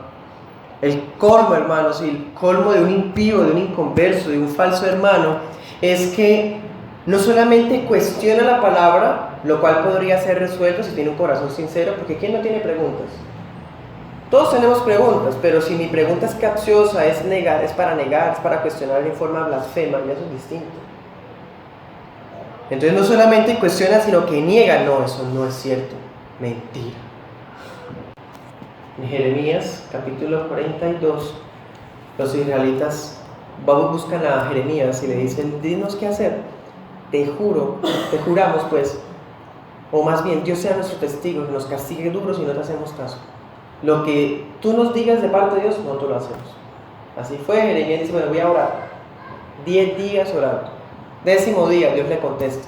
El colmo, hermanos, y el colmo de un impío, de un inconverso, de un falso hermano, es que no solamente cuestiona la palabra, lo cual podría ser resuelto si tiene un corazón sincero, porque ¿quién no tiene preguntas? Todos tenemos preguntas, pero si mi pregunta es capciosa, es negar, es para cuestionar en forma blasfema, ya eso es distinto. Entonces no solamente cuestiona, sino que niega. No, eso no es cierto. Mentira. En Jeremías, capítulo 42, los israelitas buscan a Jeremías y le dicen: dinos qué hacer. Te juramos pues, o más bien Dios sea nuestro testigo, que nos castigue duros y no te hacemos caso. Lo que tú nos digas de parte de Dios, nosotros lo hacemos. Así fue. Jeremías dice: bueno, voy a orar. 10 días orando. 10º día Dios le contesta.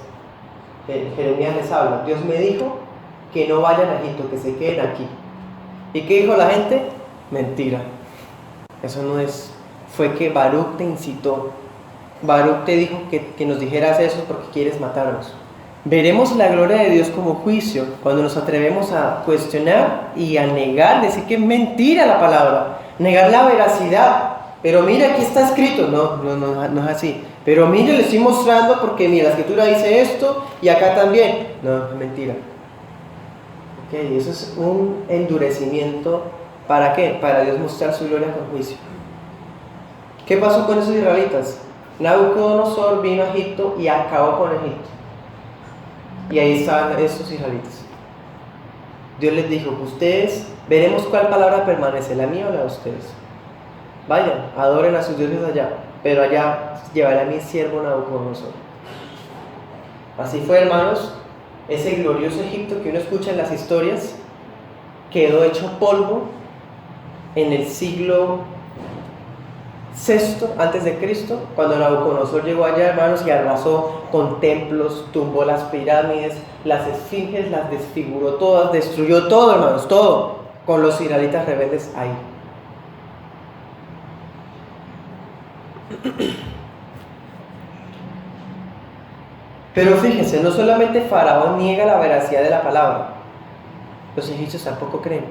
Jeremías les habla: Dios me dijo que no vayan a Egipto, que se queden aquí. ¿Y qué dijo la gente? Mentira. Eso no es. Fue que Baruch te incitó. Baruch te dijo que nos dijeras eso porque quieres matarnos. Veremos la gloria de Dios como juicio cuando nos atrevemos a cuestionar y a negar, decir que es mentira la palabra, negar la veracidad. Pero mira, aquí está escrito. No es así. Pero mire, le estoy mostrando porque mira, la escritura dice esto y acá también. No, es mentira. Ok, eso es un endurecimiento. ¿Para qué? Para Dios mostrar su gloria con juicio. ¿Qué pasó con esos israelitas? Nabucodonosor vino a Egipto y acabó con Egipto. Y ahí estaban estos israelitas. Dios les dijo: ustedes, veremos cuál palabra permanece, la mía o la de ustedes. Vayan, adoren a sus dioses allá, pero allá llevaré a mi siervo Nabucodonosor. Así fue, hermanos. Ese glorioso Egipto que uno escucha en las historias quedó hecho polvo en el siglo VI antes de Cristo, cuando Nabucodonosor llegó allá, hermanos, y arrasó con templos, tumbó las pirámides, las esfinges, las desfiguró todas, destruyó todo, hermanos, todo, con los israelitas rebeldes ahí. Pero fíjense, no solamente Faraón niega la veracidad de la palabra, los egipcios tampoco creen.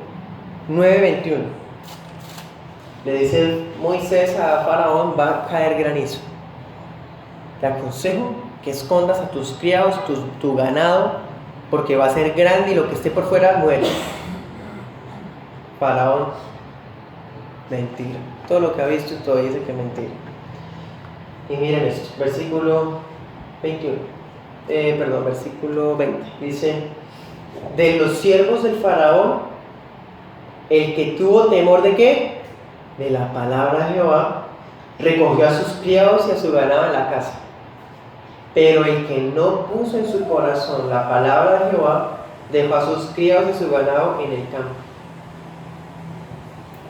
9:21. Le dice Moisés a Faraón: va a caer granizo. Te aconsejo que escondas a tus criados, tu ganado, porque va a ser grande y lo que esté por fuera muere. Faraón: mentira. Todo lo que ha visto todavía dice que es mentira. Y miren esto, versículo 20. Dice: de los siervos del Faraón, el que tuvo temor ¿de qué? De la palabra de Jehová, recogió a sus criados y a su ganado en la casa. Pero el que no puso en su corazón la palabra de Jehová, dejó a sus criados y su ganado en el campo.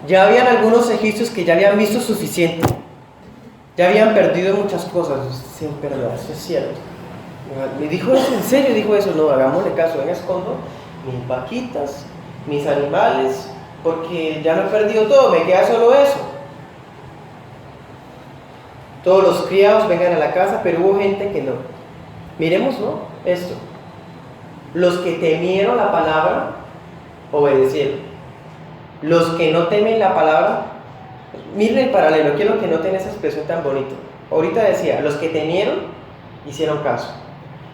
Ya habían algunos egipcios que ya habían visto suficiente. Ya habían perdido muchas cosas. Sí, es verdad, eso es cierto. ¿Me dijo eso? ¿En serio dijo eso? No, hagámosle caso. Ven, escondo mis vaquitas, mis animales, porque ya lo he perdido todo, me queda solo eso. Todos los criados vengan a la casa, pero hubo gente que no. Miremos, ¿no? Esto. Los que temieron la palabra, obedecieron. Los que no temen la palabra, miren el paralelo, quiero que noten esa expresión tan bonita. Ahorita decía: los que temieron, hicieron caso.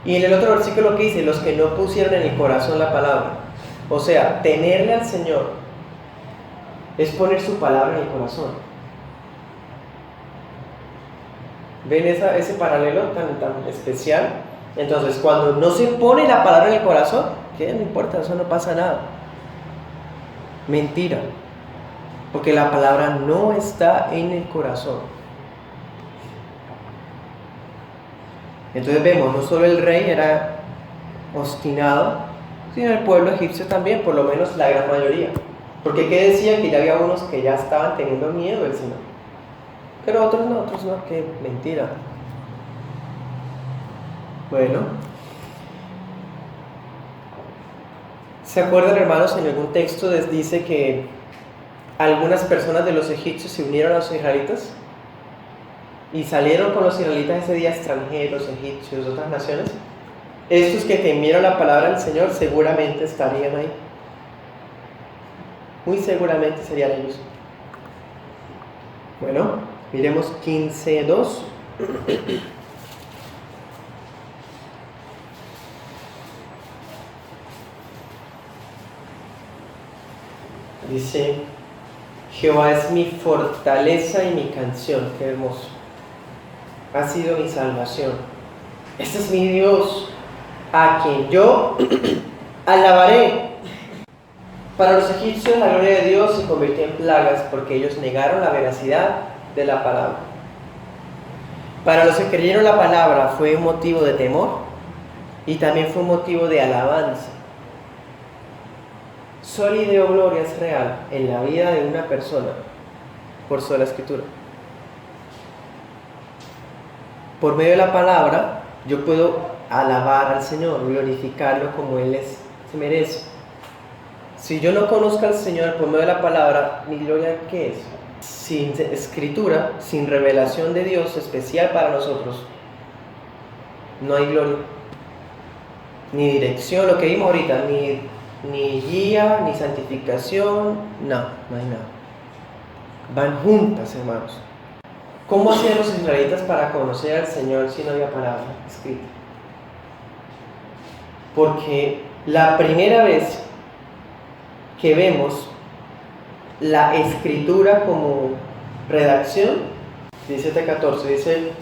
Y en el otro versículo que dice: los que no pusieron en el corazón la palabra. O sea, tenerle al Señor es poner su palabra en el corazón. ¿Ven ese paralelo tan especial? Entonces, cuando no se pone la palabra en el corazón, ¿qué? No importa, eso no pasa nada. Mentira. Porque la palabra no está en el corazón. Entonces vemos, no solo el rey era obstinado, sino el pueblo egipcio también, por lo menos la gran mayoría. Porque ¿qué decían? Que ya había unos que ya estaban teniendo miedo del Señor. Pero otros no, que mentira. Bueno. ¿Se acuerdan, hermanos? En algún texto les dice que algunas personas de los egipcios se unieron a los israelitas y salieron con los israelitas ese día extranjeros, egipcios, de otras naciones. Estos que temieron la palabra del Señor seguramente estarían ahí. Muy seguramente serían ellos. Bueno, miremos 15:2. Dice: Jehová es mi fortaleza y mi canción. Qué hermoso. Ha sido mi salvación. Este es mi Dios, a quien yo alabaré. Para los egipcios la gloria de Dios se convirtió en plagas porque ellos negaron la veracidad de la palabra. Para los que creyeron la palabra fue un motivo de temor y también fue un motivo de alabanza. Solideo gloria es real en la vida de una persona por sola escritura. Por medio de la palabra yo puedo alabar al Señor, glorificarlo como Él se merece. Si yo no conozco al Señor por medio de la palabra, ¿mi gloria qué es? Sin escritura, sin revelación de Dios especial para nosotros, no hay gloria, ni dirección, lo que vimos ahorita, ni guía, ni santificación, no hay nada. Van juntas, hermanos. ¿Cómo hacían los israelitas para conocer al Señor si no había palabra escrita? Porque la primera vez que vemos la escritura como redacción, 17:14, dice,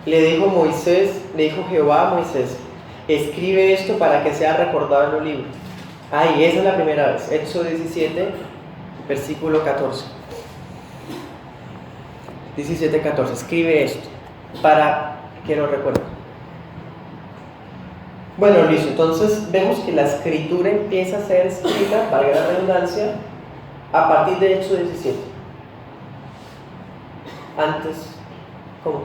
le dijo Jehová a Moisés, escribe esto para que sea recordado en los libros. Ahí, esa es la primera vez, Éxodo 17, versículo 14. 17:14, escribe esto para que lo recuerden. Bueno, listo, entonces vemos que la escritura empieza a ser escrita, valga la redundancia, a partir de Éxodo 17. Antes, ¿cómo?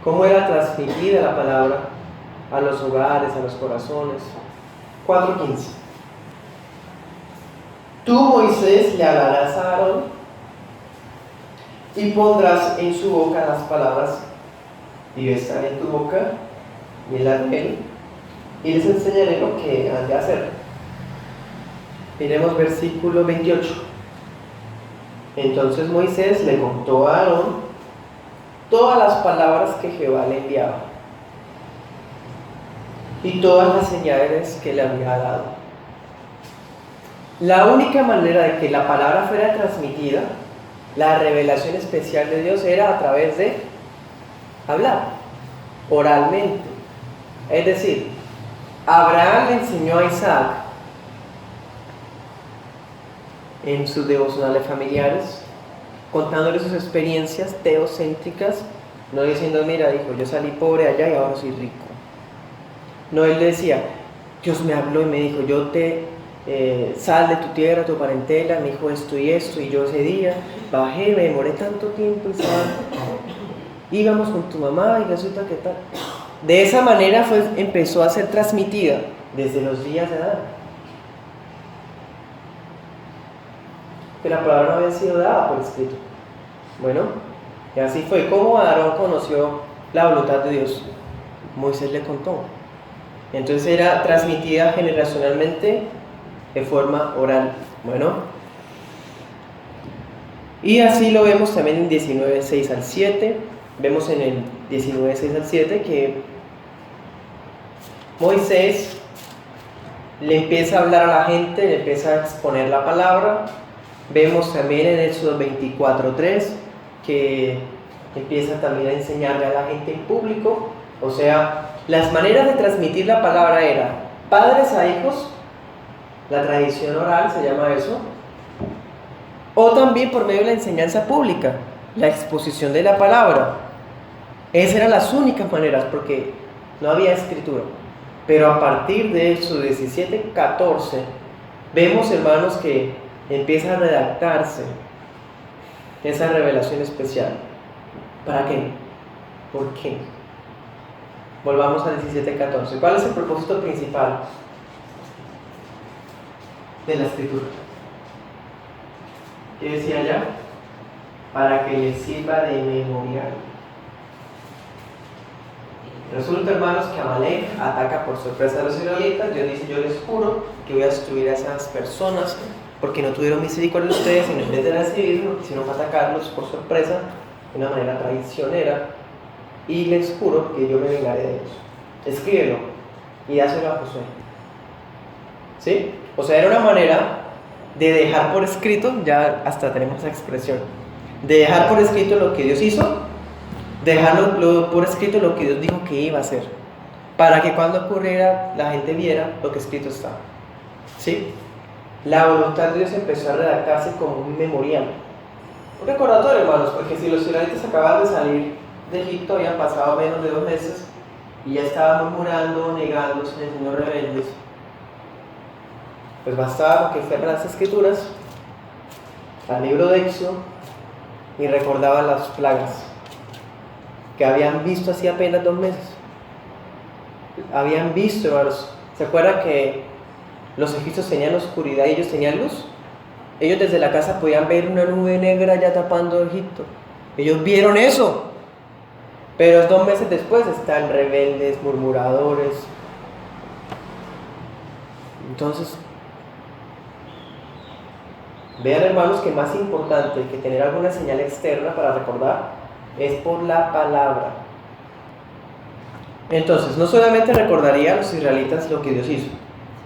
¿Cómo era transmitida la palabra a los hogares, a los corazones? 4:15. Tú, Moisés, le hablarás a Aarón y pondrás en su boca las palabras, y estarán en tu boca y en la de él, y les enseñaré lo que han de hacer. Miremos versículo 28. Entonces Moisés le contó a Aarón todas las palabras que Jehová le enviaba y todas las señales que le había dado. La única manera de que la palabra fuera transmitida, la revelación especial de Dios, era a través de hablar, oralmente. Es decir, Abraham le enseñó a Isaac en sus devocionales familiares, contándole sus experiencias teocéntricas, no diciendo, mira, dijo, yo salí pobre allá y ahora soy rico. No, él decía, Dios me habló y me dijo, yo sal de tu tierra, tu parentela, me dijo esto, y yo ese día bajé, me demoré tanto tiempo, íbamos con tu mamá y resulta que tal. De esa manera empezó a ser transmitida desde los días de Adán. Que la palabra no había sido dada por escrito. Bueno, y así fue como Aarón conoció la voluntad de Dios. Moisés le contó. Entonces era transmitida generacionalmente de forma oral. Bueno, y así lo vemos también en 19:6 al 7. Vemos en el 19:6 al 7 que Moisés le empieza a hablar a la gente, le empieza a exponer la palabra. Vemos también en Éxodo 24:3 que empieza también a enseñarle a la gente en público. O sea, las maneras de transmitir la palabra eran padres a hijos, la tradición oral se llama eso, o también por medio de la enseñanza pública, la exposición de la palabra. Esas eran las únicas maneras porque no había escritura. Pero a partir de Éxodo 17:14 vemos, hermanos, que empieza a redactarse esa revelación especial. ¿Para qué? ¿Por qué? Volvamos al 17:14. ¿Cuál es el propósito principal de la escritura? ¿Qué decía allá? Para que les sirva de memorial. Resulta, hermanos, que Amalek ataca por sorpresa a los israelitas. Dios dice, yo les juro que voy a destruir a esas personas porque no tuvieron misericordia de ustedes, sino en vez de recibirlos, quisieron atacarlos por sorpresa de una manera traicionera, y les juro que yo me vengaré de ellos. Escríbelo y dáselo a Josué. ¿Sí? O sea, era una manera de dejar por escrito, ya hasta tenemos esa expresión, de dejar por escrito lo que Dios hizo, dejarlo por escrito lo que Dios dijo que iba a hacer, para que cuando ocurriera la gente viera lo que escrito estaba. ¿Sí? La voluntad de Dios empezó a redactarse como un memorial. Un recordatorio, hermanos, porque si los israelitas acababan de salir de Egipto, habían pasado menos de 2 meses y ya estaban murmurando, negándose, siendo rebeldes, pues bastaba que fueran las escrituras, al libro de Éxodo, y recordaban las plagas que habían visto hacía apenas 2 meses. Habían visto, hermanos, ¿se acuerdan que los egipcios tenían oscuridad y ellos tenían luz? Ellos desde la casa podían ver una nube negra ya tapando Egipto. Ellos vieron eso. Pero 2 meses después están rebeldes, murmuradores. Entonces, vean, hermanos, que más importante que tener alguna señal externa para recordar es por la palabra. Entonces, no solamente recordaría a los israelitas lo que Dios hizo,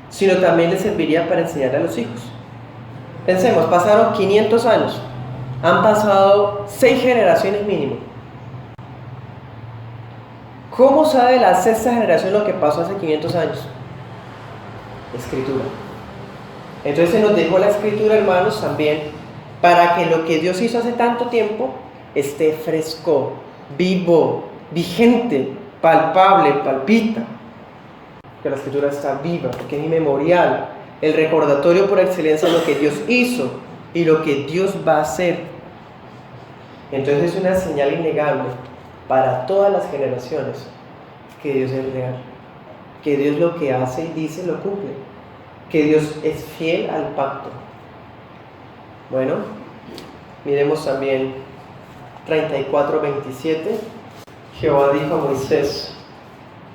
sino también les serviría para enseñar a los hijos. Pensemos, pasaron 500 años, han pasado 6 generaciones mínimo. ¿Cómo sabe la 6ª generación lo que pasó hace 500 años? Escritura. Entonces se nos dejó la escritura, hermanos, también para que lo que Dios hizo hace tanto tiempo esté fresco, vivo, vigente, palpable, palpita. Que la escritura está viva, porque es inmemorial, el recordatorio por excelencia de lo que Dios hizo y lo que Dios va a hacer. Entonces es una señal innegable para todas las generaciones que Dios es real, que Dios lo que hace y dice lo cumple, que Dios es fiel al pacto. Bueno, miremos también 34:27. Jehová dijo a Moisés: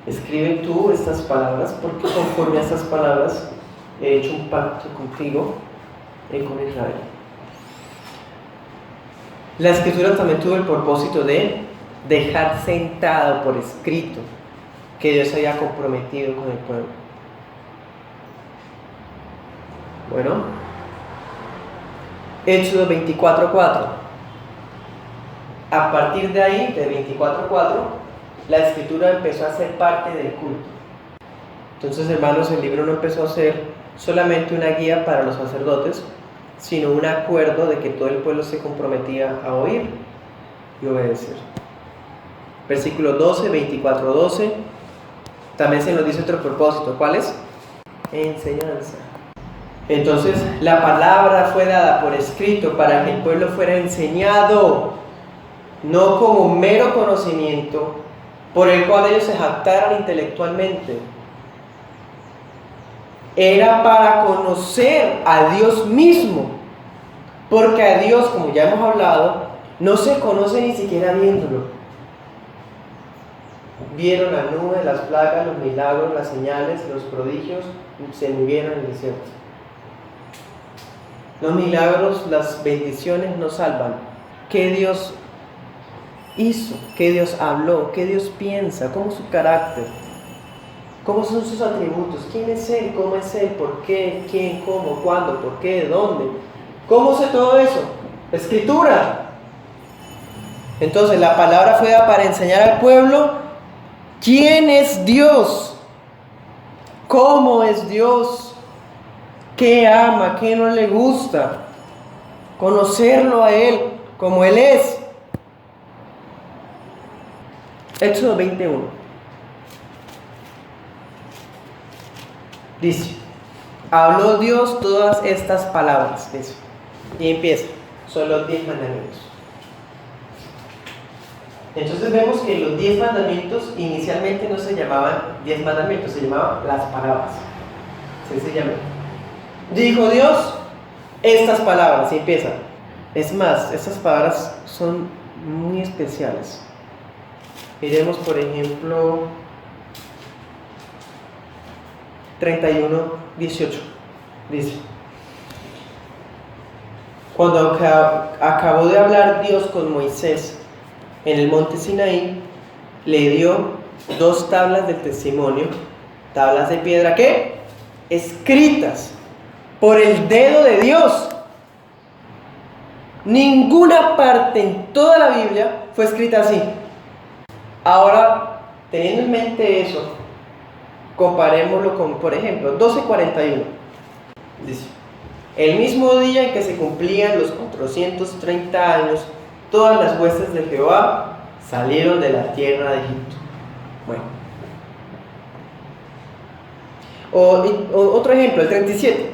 escribe tú estas palabras, porque conforme a estas palabras he hecho un pacto contigo y con Israel. La escritura también tuvo el propósito de dejar sentado por escrito que Dios se había comprometido con el pueblo. Bueno, Éxodo 24:4. A partir de ahí, de 24:4, la escritura empezó a ser parte del culto. Entonces, hermanos, el libro no empezó a ser solamente una guía para los sacerdotes, sino un acuerdo de que todo el pueblo se comprometía a oír y obedecer. Versículo 12, 24:12, también se nos dice otro propósito. ¿Cuál es? Enseñanza. Entonces, la palabra fue dada por escrito para que el pueblo fuera enseñado, no como un mero conocimiento por el cual ellos se jactaran intelectualmente. Era para conocer a Dios mismo, porque a Dios, como ya hemos hablado, no se conoce ni siquiera viéndolo. Vieron la nube, las plagas, los milagros, las señales, los prodigios, se movieron en el desierto. Los milagros, las bendiciones nos salvan. ¿Qué Dios hizo? ¿Qué Dios habló? ¿Qué Dios piensa? ¿Cómo es su carácter? ¿Cómo son sus atributos? ¿Quién es Él? ¿Cómo es Él? ¿Por qué? ¿Quién? ¿Cómo? ¿Cuándo? ¿Por qué? ¿Dónde? ¿Cómo sé todo eso? Escritura. Entonces la palabra fue dada para enseñar al pueblo quién es Dios, cómo es Dios, qué ama, qué no le gusta, conocerlo a Él como Él es. Éxodo 21. Dice: habló Dios todas estas palabras, dice, y empieza, son los 10 mandamientos. Entonces vemos que los 10 mandamientos inicialmente no se llamaban 10 mandamientos, se llamaban las palabras, sencillamente. Dijo Dios estas palabras, y empieza. Es más, estas palabras son muy especiales. Miremos, por ejemplo, 31:18. Dice: cuando acabó de hablar Dios con Moisés en el monte Sinaí, le dio 2 tablas del testimonio, tablas de piedra, ¿qué? Escritas por el dedo de Dios. Ninguna parte en toda la Biblia fue escrita así. Ahora, teniendo en mente eso, comparémoslo con, por ejemplo, 12:41. Dice: el mismo día en que se cumplían los 430 años, todas las huestes de Jehová salieron de la tierra de Egipto. Bueno. Otro ejemplo, el 37.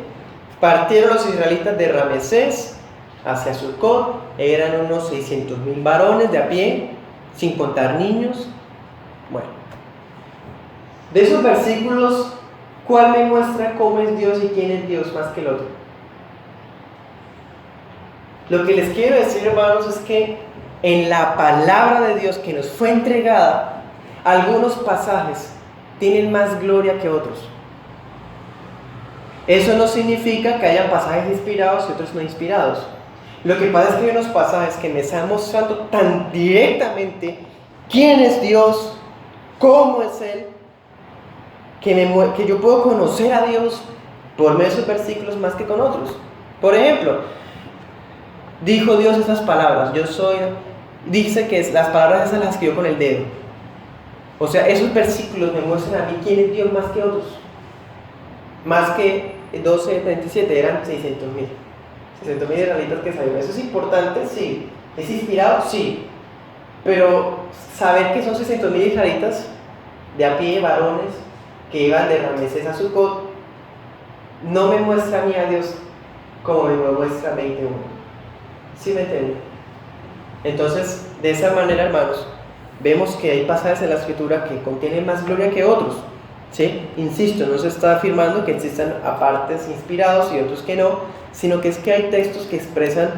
Partieron los israelitas de Ramesés hacia Sucot, eran unos 600,000 varones de a pie, sin contar niños. Bueno, de esos versículos, ¿cuál me muestra cómo es Dios y quién es Dios más que el otro? Lo que les quiero decir, hermanos, es que en la palabra de Dios que nos fue entregada, algunos pasajes tienen más gloria que otros. Eso no significa que haya pasajes inspirados y otros no inspirados. Lo que pasa es que hay unos pasajes que me están mostrando tan directamente quién es Dios, cómo es Él, que yo puedo conocer a Dios por medio de esos versículos más que con otros. Por ejemplo, dijo Dios esas palabras: yo soy, dice que las palabras esas las escribió con el dedo. O sea, esos versículos me muestran a mí quién es Dios más que otros. Más que 12:37, eran 600,000. 600,000 israelitas que salieron. ¿Eso es importante? Sí. ¿Es inspirado? Sí. Pero saber que son 600,000 israelitas de a pie, varones, que iban de Ramesés a Sucot, no me muestra a mí a Dios como me muestra 21. ¿Sí me entienden? Entonces, de esa manera, hermanos, vemos que hay pasajes en la Escritura que contienen más gloria que otros. ¿Sí? Insisto, no se está afirmando que existan apartes inspirados y otros que no, sino que es que hay textos que expresan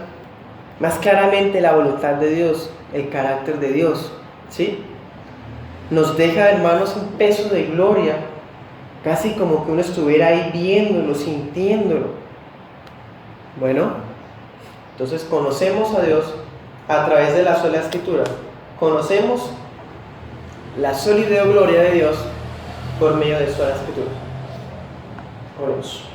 más claramente la voluntad de Dios, el carácter de Dios. ¿Sí? Nos deja, hermanos, un peso de gloria, casi como que uno estuviera ahí viéndolo, sintiéndolo. Bueno, entonces conocemos a Dios a través de la sola Escritura. Conocemos la sola y gloria de Dios por medio de toda la Escritura. Oremos.